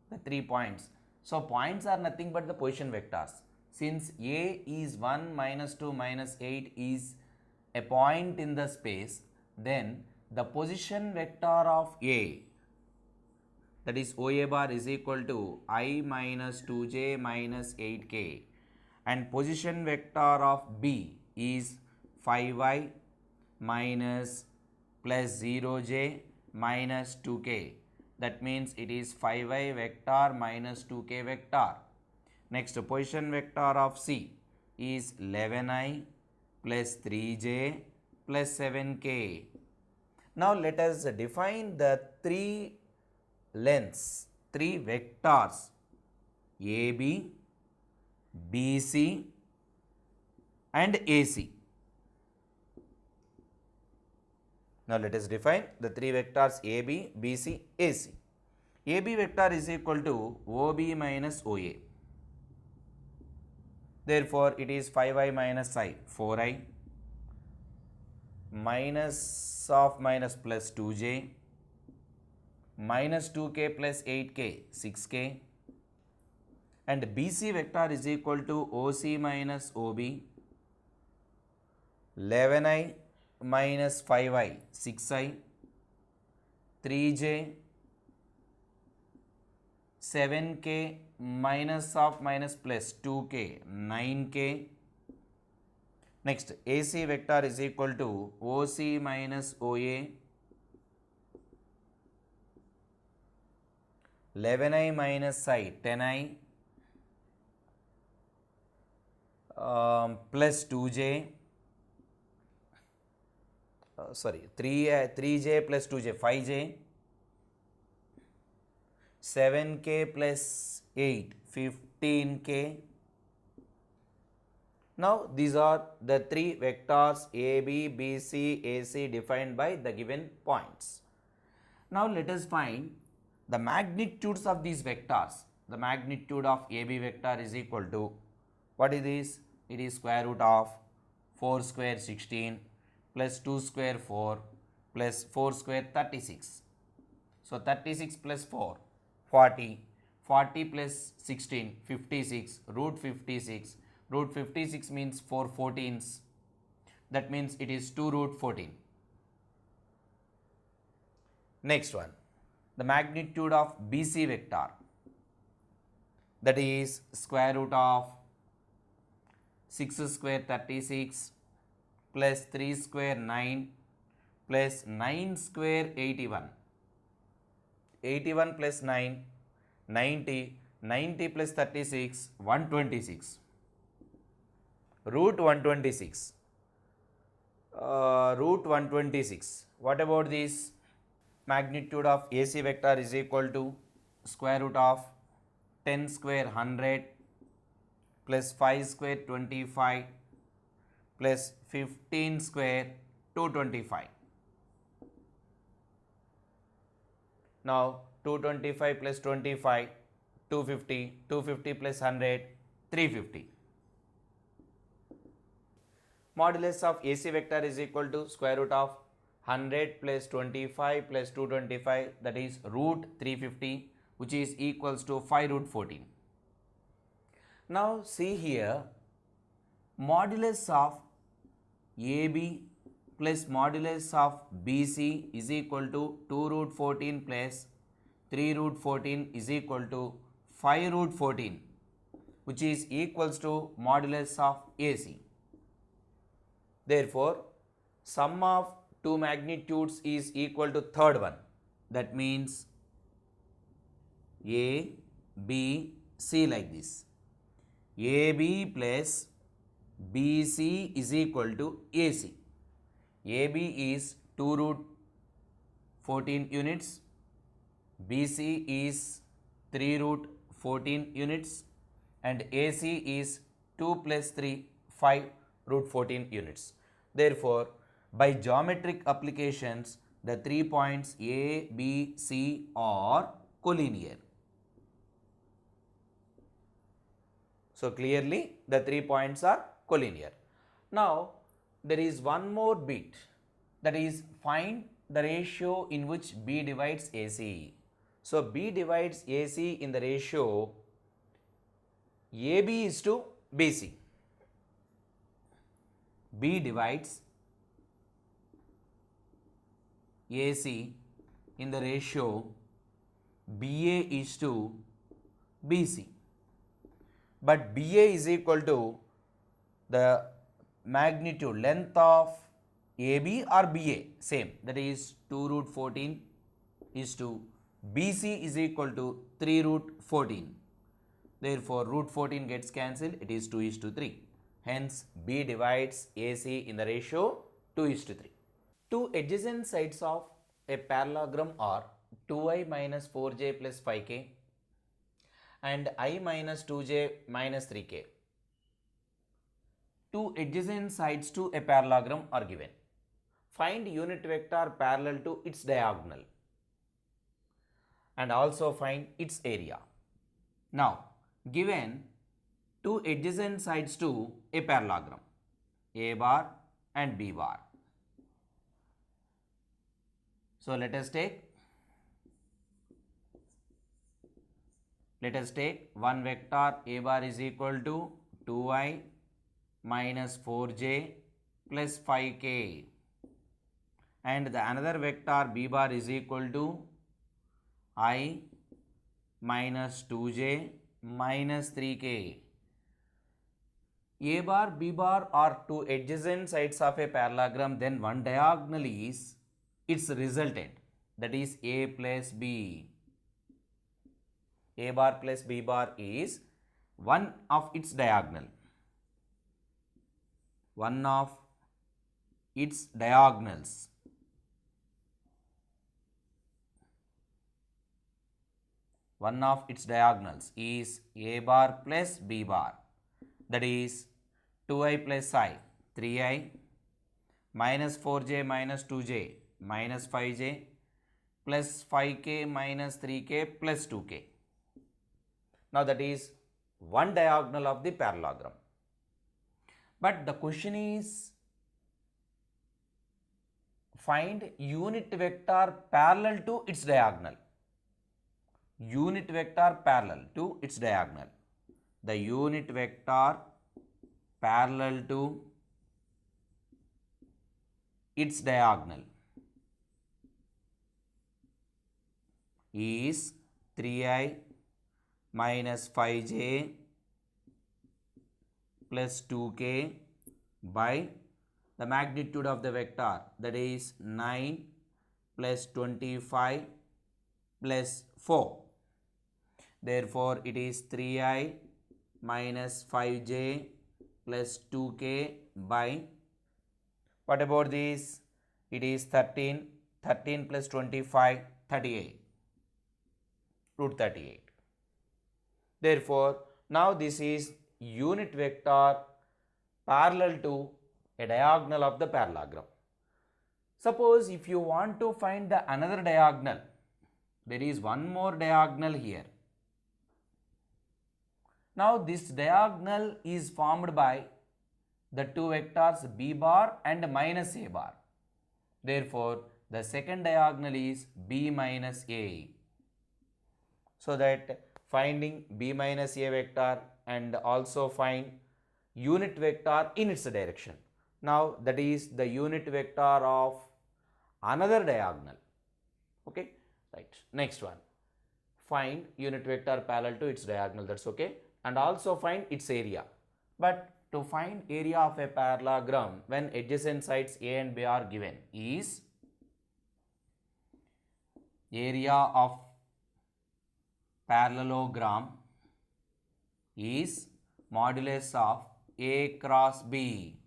the 3 points. So points are nothing but the position vectors. Since A is 1 minus 2 minus 8 is a point in the space, then the position vector of A, that is OA bar, is equal to I minus 2j minus 8k, and position vector of B is 5i minus plus 0j minus 2k. That means it is 5i vector minus 2k vector. Next, position vector of C is 11i plus 3j plus 7k. Now let us define the 3 lengths, 3 vectors AB, BC and AC. Now let us define the 3 vectors AB, BC, AC. AB vector is equal to OB minus OA. Therefore, it is 5i minus I, 4i, minus of minus plus 2j, minus 2k plus 8k, 6k, and BC vector is equal to OC minus OB, 11i minus 5i, 6i, 3j, 7k minus of minus plus 2k, 9k. Next, AC vector is equal to OC minus OA, 11i minus I, 10i, plus 2j, 3j plus 2j, 5j, 7k plus 8, 15k. Now these are the 3 vectors AB, BC, AC defined by the given points. Now let us find the magnitudes of these vectors, the magnitude of AB vector is equal to, what is this? It is square root of 4 square 16 plus 2 square 4 plus 4 square 36. So 36 plus 4, 40, 40 plus 16, 56, root 56. Root 56 means 4 14s. That means it is 2 root 14. Next one, the magnitude of BC vector, that is square root of 6 square 36 plus 3 square 9 plus 9 square 81. 81 plus 9, 90, 90 plus 36, 126. Root 126. Root 126. What about this? Magnitude of AC vector is equal to square root of 10 square 100 plus 5 square 25 plus 15 square 225. Now 225 plus 25, 250, 250 plus 100, 350. Modulus of AC vector is equal to square root of 100 plus 25 plus 225, that is root 350, which is equals to 5 root 14. Now see here, modulus of AB plus modulus of BC is equal to 2 root 14 plus 3 root 14 is equal to 5 root 14, which is equals to modulus of AC. Therefore, sum of two magnitudes is equal to third one. That means A, B, C like this. AB plus BC is equal to AC. AB is 2 root 14 units. BC is 3 root 14 units. And AC is 2 plus 3, 5 root 14 units. Therefore, by geometric applications, the 3 points A, B, C are collinear. So clearly the 3 points are collinear. Now there is one more bit, that is find the ratio in which B divides AC. So B divides AC in the ratio AB is to BC. B divides AC in the ratio BA is to BC. But BA is equal to the magnitude, length of AB or BA, same, that is 2 root 14 is to BC is equal to 3 root 14. Therefore, root 14 gets cancelled, it is 2 is to 3. Hence, B divides AC in the ratio 2 is to 3. Two adjacent sides of a parallelogram are 2i minus 4j plus 5k and I minus 2j minus 3k. Two adjacent sides to a parallelogram are given. Find unit vector parallel to its diagonal and also find its area. Now, given two adjacent sides to a parallelogram, A bar and B bar. So let us take one vector A bar is equal to 2i minus 4j plus 5k, and the another vector B bar is equal to I minus 2j minus 3k. A bar, B bar are two adjacent sides of a parallelogram, then one diagonal is its resultant, that is A plus B. A bar plus B bar is one of its diagonal. One of its diagonals. One of its diagonals is A bar plus B bar, that is 2i plus I, 3i, minus 4j minus 2j minus 5j, plus 5k minus 3k plus 2k. Now that is one diagonal of the parallelogram. But the question is, find unit vector parallel to its diagonal. Unit vector parallel to its diagonal. The unit vector parallel to its diagonal is 3i minus 5j plus 2k by the magnitude of the vector, that is 9 plus 25 plus 4. Therefore, it is 3i minus 5j plus 2k by, what about this? It is 13, 13 plus 25, 38, root 38. Therefore, now this is unit vector parallel to a diagonal of the parallelogram. Suppose if you want to find the another diagonal, there is one more diagonal here. Now this diagonal is formed by the two vectors b bar and minus a bar. Therefore, the second diagonal is b minus a. So that finding b minus a vector and also find unit vector in its direction. Now that is the unit vector of another diagonal. Okay, right. Next one, find unit vector parallel to its diagonal, that's okay, and also find its area. But to find area of a parallelogram when adjacent sides a and b are given is area of parallelogram is modulus of a cross b,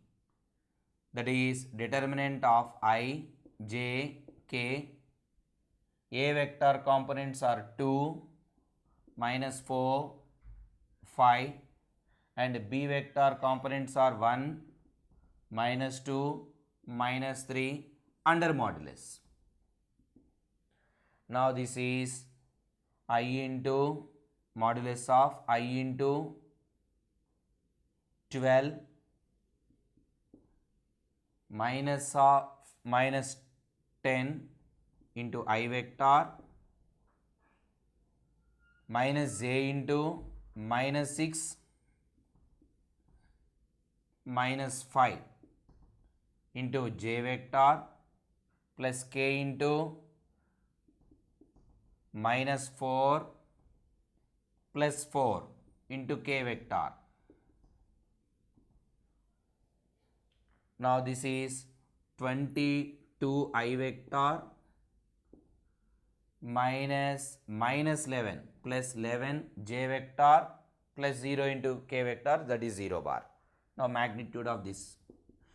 that is determinant of I, j, k. A vector components are 2, minus 4, 5, and b vector components are 1, minus 2, minus 3 under modulus. Now this is I into modulus of I into 12 minus 10 into I vector minus j into minus 6 minus 5 into j vector plus k into minus 4 plus 4 into k vector. Now this is 22 I vector minus 11 plus 11 j vector plus 0 into k vector, that is 0 bar. Now magnitude of this.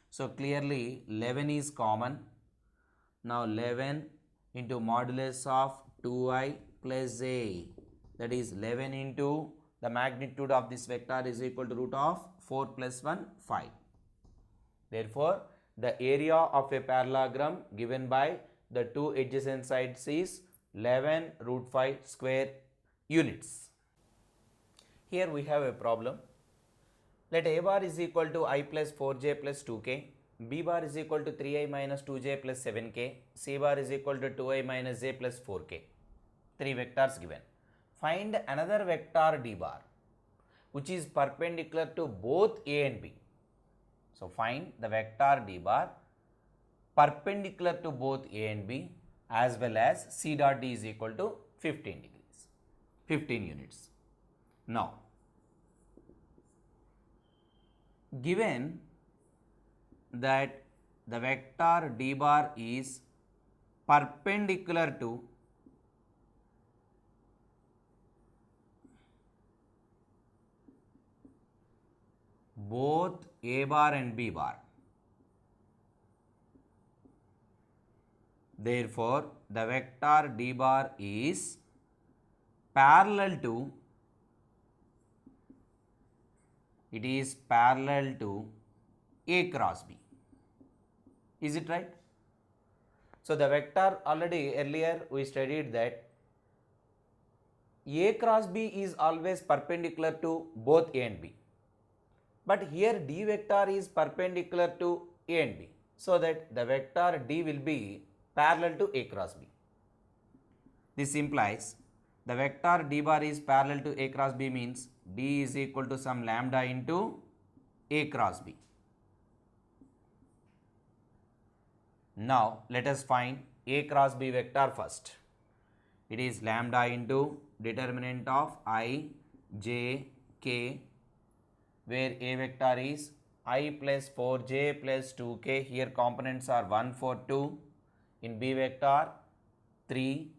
So clearly 11 is common. Now 11 into modulus of 2i plus a, that is 11 into the magnitude of this vector is equal to root of 4 plus 1, 5. Therefore, the area of a parallelogram given by the two adjacent sides is 11 root 5 square units. Here we have a problem. Let a bar is equal to I plus 4j plus 2k, b bar is equal to 3i minus 2j plus 7k, c bar is equal to 2i minus j plus 4k. Three vectors given. Find another vector d bar which is perpendicular to both a and b. So find the vector d bar perpendicular to both a and b, as well as c dot d is equal to 15 degrees, 15 units. Now, given that the vector d bar is perpendicular to both a bar and b bar, therefore the vector d bar is parallel to, it is parallel to a cross b. Is it right? So the vector, already earlier we studied that A cross B is always perpendicular to both A and B. But here D vector is perpendicular to A and B. So that the vector D will be parallel to A cross B. This implies the vector D bar is parallel to A cross B means D is equal to some lambda into A cross B. Now let us find A cross B vector first. It is lambda into determinant of I, j, k, where A vector is I plus 4j plus 2k. Here components are 1, 4, 2. In B vector 3,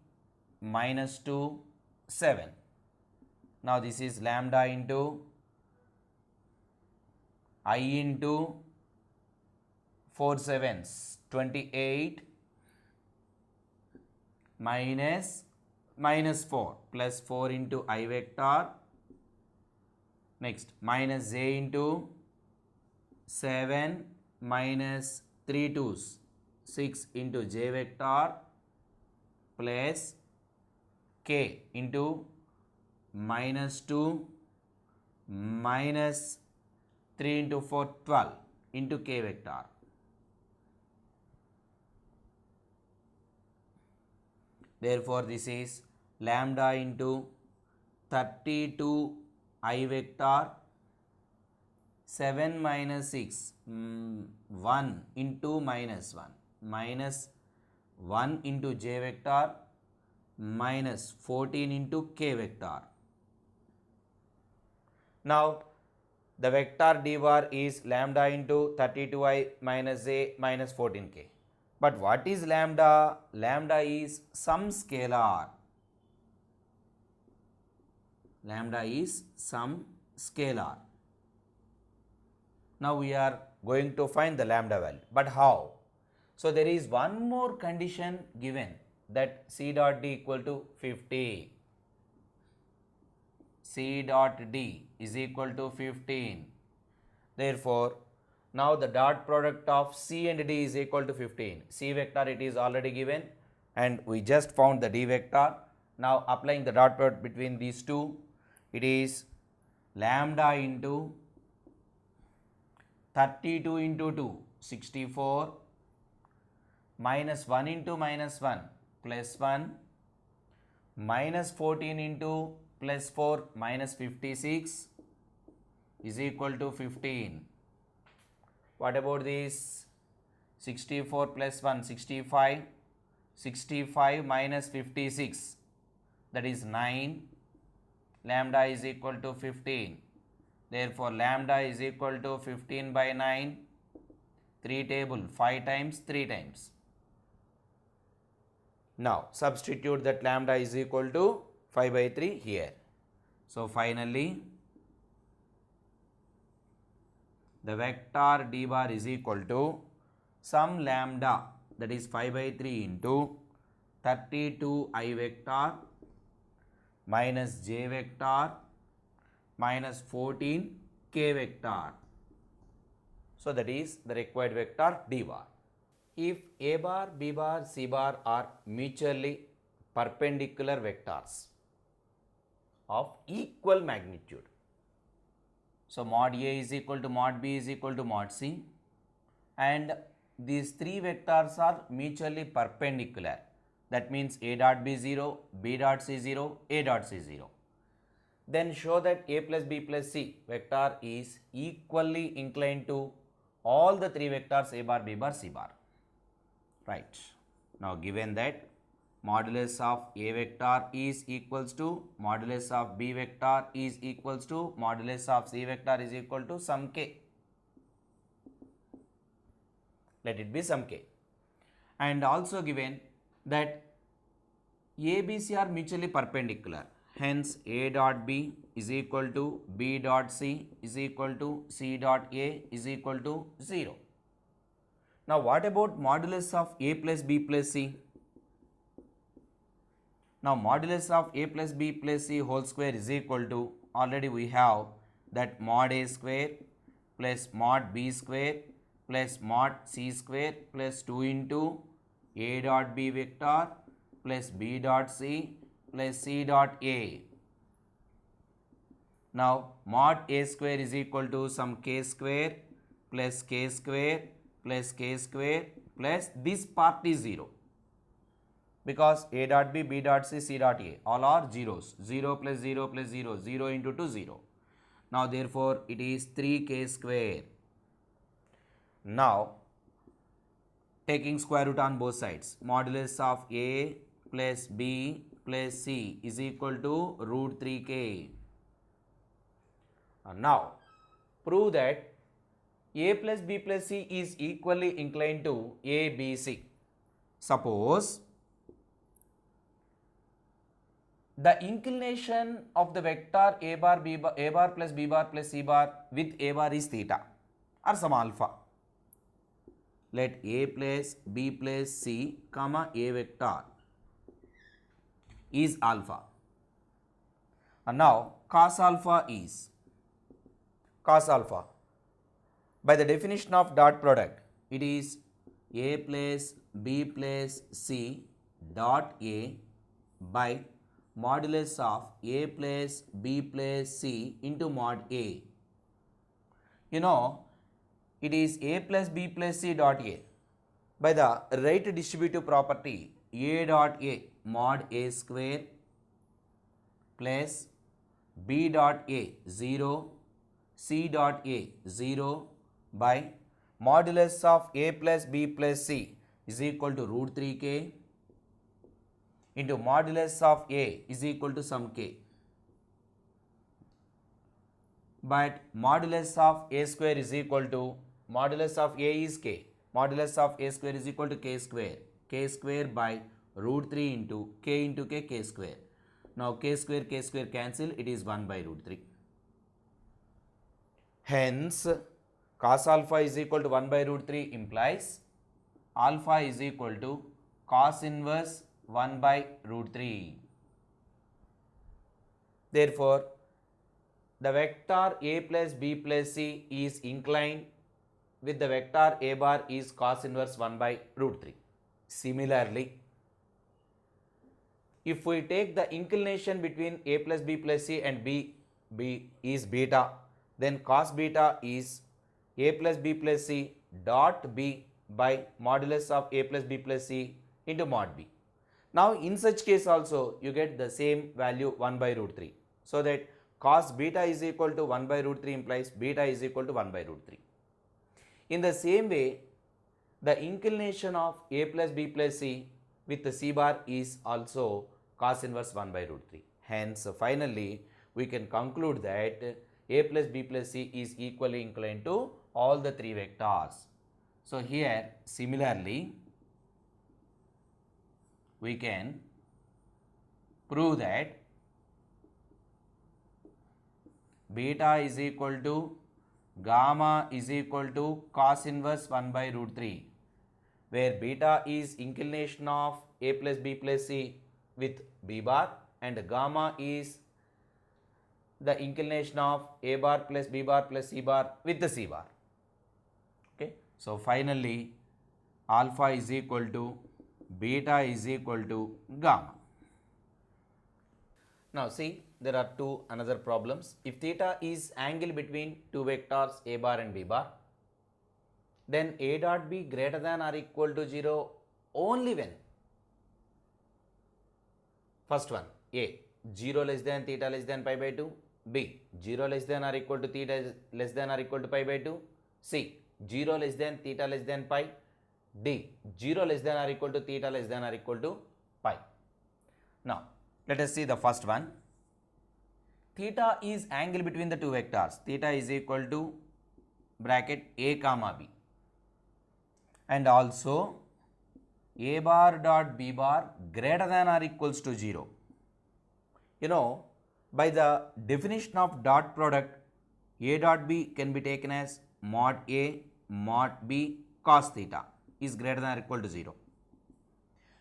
minus 2, 7. Now this is lambda into I into 4 sevens 28 minus 4 plus 4 into I vector. Next minus j into 7 minus 3 twos 6 into j vector plus k into minus 2 minus 3 into 4 12 into k vector. Therefore this is lambda into 32 I vector 7 minus 6 1 into minus 1 minus 1 into j vector minus 14 into k vector. Now the vector d bar is lambda into 32i minus j minus 14k. But what is lambda? Lambda is some scalar. Lambda is some scalar. Now we are going to find the lambda value. But how? So there is one more condition given, that C dot D equal to 50. C dot D is equal to 15. Therefore, now the dot product of C and D is equal to 15. C vector it is already given and we just found the D vector. Now applying the dot product between these two, it is lambda into 32 into 2, 64, minus 1 into minus 1, plus 1, minus 14 into plus 4, minus 56 is equal to 15. What about this? 64 plus 1, 65, 65 minus 56, that is 9, lambda is equal to 15. Therefore, lambda is equal to 15 by 9, 3 table, 5 times, 3 times. Now, substitute that lambda is equal to 5 by 3 here. So, finally, the vector d bar is equal to some lambda, that is 5 by 3 into 32 I vector minus j vector minus 14 k vector. So that is the required vector d bar. If a bar, b bar, c bar are mutually perpendicular vectors of equal magnitude, so mod A is equal to mod B is equal to mod C, and these three vectors are mutually perpendicular. That means A dot B 0, B dot C 0, A dot C 0. Then show that A plus B plus C vector is equally inclined to all the three vectors A bar, B bar, C bar. Right. Now given that modulus of A vector is equals to modulus of B vector is equals to modulus of C vector is equal to some k. Let it be some k. And also given that A, B, C are mutually perpendicular. Hence, A dot B is equal to B dot C is equal to C dot A is equal to 0. Now, what about modulus of A plus B plus C? Now, modulus of A plus B plus C whole square is equal to, already we have that mod A square plus mod B square plus mod C square plus 2 into A dot B vector plus B dot C plus C dot A. Now mod A square is equal to some K square plus K square plus K square plus this part is 0, because A dot B, B dot C, C dot A all are zeros. 0 plus 0 plus 0, 0 into 2 0. Now therefore it is 3K square. Now taking square root on both sides, modulus of A plus B plus C is equal to root 3K. And now prove that A plus B plus C is equally inclined to A, B, C. Suppose the inclination of the vector A bar, B bar, A bar plus B bar plus C bar with A bar is theta or some alpha. Let A plus B plus C comma A vector is alpha. And now cos alpha is cos alpha. By the definition of dot product, it is A plus B plus C dot A by modulus of A plus B plus C into mod A. You know, it is A plus B plus C dot A. By the right distributive property, A dot A mod A square plus B dot A 0, C dot A 0 by modulus of A plus B plus C is equal to root 3K into modulus of A is equal to some K. But modulus of A square is equal to modulus of A is K. Modulus of A square is equal to K square by root 3 into K, K square. Now K square cancel, it is 1 by root 3. Hence, cos alpha is equal to 1 by root 3 implies alpha is equal to cos inverse 1 by root 3. Therefore, the vector A plus B plus C is inclined with the vector A bar is cos inverse 1 by root 3. Similarly, if we take the inclination between A plus B plus C and B is beta, then cos beta is A plus B plus C dot B by modulus of A plus B plus C into mod B. Now in such case also you get the same value 1 by root 3. So that cos beta is equal to 1 by root 3 implies beta is equal to 1 by root 3. In the same way, the inclination of A plus B plus C with the C bar is also cos inverse 1 by root 3. Hence, finally, we can conclude that A plus B plus C is equally inclined to all the three vectors. So here, similarly, we can prove that beta is equal to gamma is equal to cos inverse 1 by root 3, where beta is inclination of A plus B plus C with B bar and gamma is the inclination of A bar plus B bar plus C bar with the C bar. Okay. So finally, alpha is equal to beta is equal to gamma. Now see, there are two another problems. If theta is angle between two vectors A bar and B bar, then A dot B greater than or equal to 0 only when, first one, A 0 less than theta less than pi by 2, B 0 less than or equal to theta less than or equal to pi by 2, C 0 less than theta less than pi, D 0 less than or equal to theta less than or equal to pi. Now let us see the first one. Theta is angle between the two vectors. Theta is equal to bracket A comma B, and also A bar dot B bar greater than or equals to 0. You know, by the definition of dot product, A dot B can be taken as mod A mod B cos theta is greater than or equal to 0.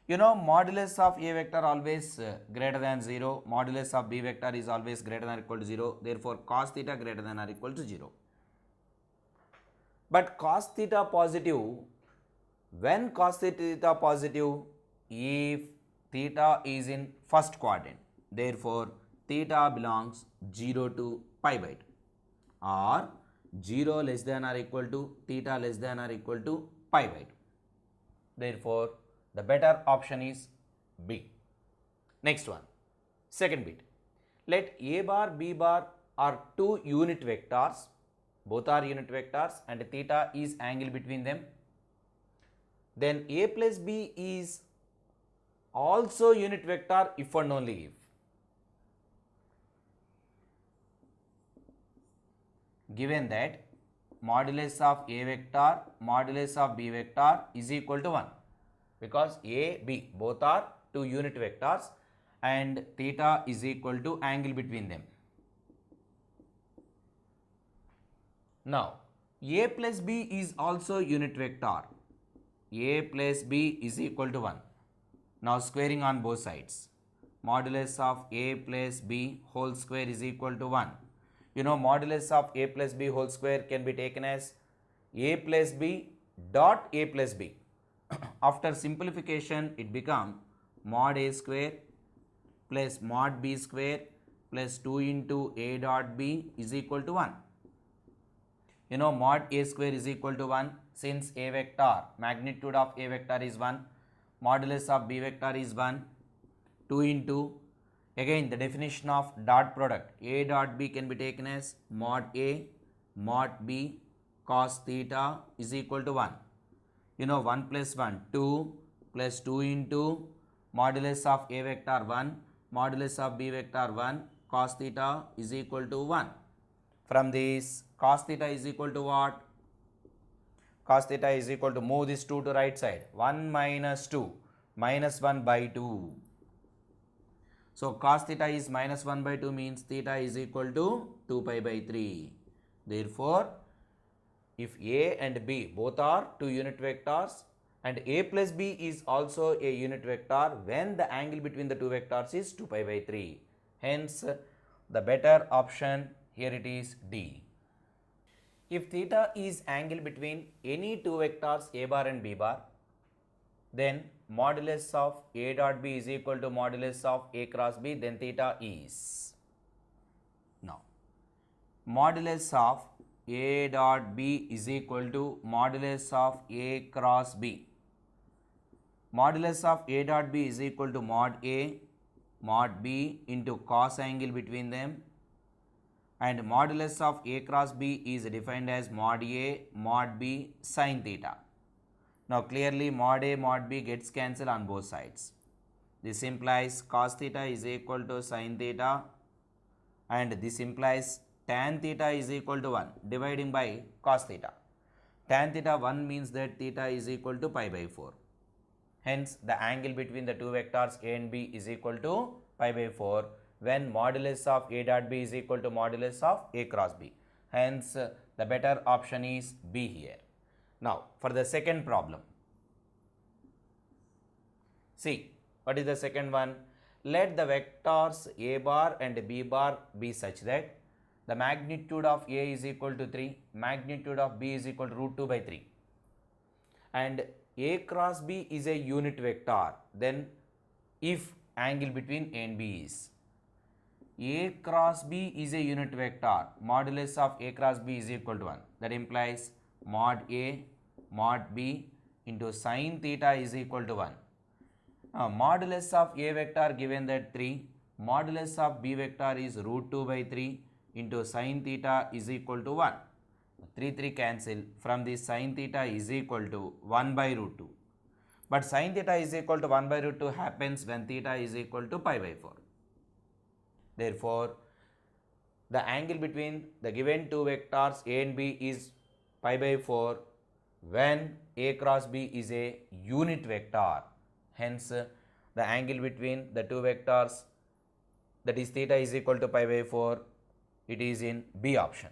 You know, modulus of A vector always greater than 0, modulus of B vector is always greater than or equal to 0, therefore cos theta greater than or equal to 0. But cos theta positive When cos theta positive? If theta is in first quadrant. Therefore, theta belongs 0 to pi by 2 or 0 less than or equal to theta less than or equal to pi by 2. Therefore, the better option is B. Next one, second bit. Let A bar, B bar are two unit vectors. Both are unit vectors and theta is angle between them. Then A plus B is also unit vector if and only if. Given that modulus of A vector, modulus of B vector is equal to 1, because A, B both are two unit vectors and theta is equal to angle between them. Now, A plus B is also unit vector. A plus B is equal to 1. Now, squaring on both sides. Modulus of A plus B whole square is equal to 1. You know, modulus of A plus B whole square can be taken as A plus B dot A plus B. After simplification, it becomes mod A square plus mod B square plus 2 into A dot B is equal to 1. You know, mod A square is equal to 1 since A vector, magnitude of A vector is 1, modulus of B vector is 1, 2 into, again the definition of dot product, A dot B can be taken as mod A mod B cos theta is equal to 1. You know, 1 plus 1, 2 plus 2 into modulus of A vector 1, modulus of B vector 1, cos theta is equal to 1. From this, cos theta is equal to what? Cos theta is equal to, move this 2 to right side, 1 minus 2, minus 1 by 2. So, cos theta is minus 1 by 2 means theta is equal to 2 pi by 3. Therefore, if A and B both are two unit vectors and A plus B is also a unit vector when the angle between the two vectors is 2 pi by 3. Hence, the better option here it is D. If theta is angle between any two vectors A bar and B bar, then modulus of A dot B is equal to modulus of A cross B, then theta is. Now, modulus of A dot B is equal to modulus of A cross B. Modulus of A dot B is equal to mod A mod B into cos angle between them, and modulus of A cross B is defined as mod A mod B sin theta. Now, clearly mod A mod B gets cancelled on both sides. This implies cos theta is equal to sin theta, and this implies tan theta is equal to 1 dividing by cos theta. Tan theta 1 means that theta is equal to pi by 4. Hence, the angle between the two vectors A and B is equal to pi by 4 when modulus of A dot B is equal to modulus of A cross B. Hence, the better option is B here. Now, for the second problem. See, what is the second one? Let the vectors A bar and B bar be such that the magnitude of A is equal to 3, magnitude of B is equal to root 2 by 3. And A cross B is a unit vector, then if angle between A and B is A cross B is a unit vector, modulus of A cross B is equal to 1. That implies mod A mod B into sin theta is equal to 1. Modulus of A vector given that 3, modulus of B vector is root 2 by 3 into sin theta is equal to 1. 3 cancel, from this sin theta is equal to 1 by root 2. But sin theta is equal to 1 by root 2 happens when theta is equal to pi by 4. Therefore, the angle between the given two vectors A and B is pi by 4 when A cross B is a unit vector. Hence, the angle between the two vectors, that is theta is equal to pi by 4, it is in B option.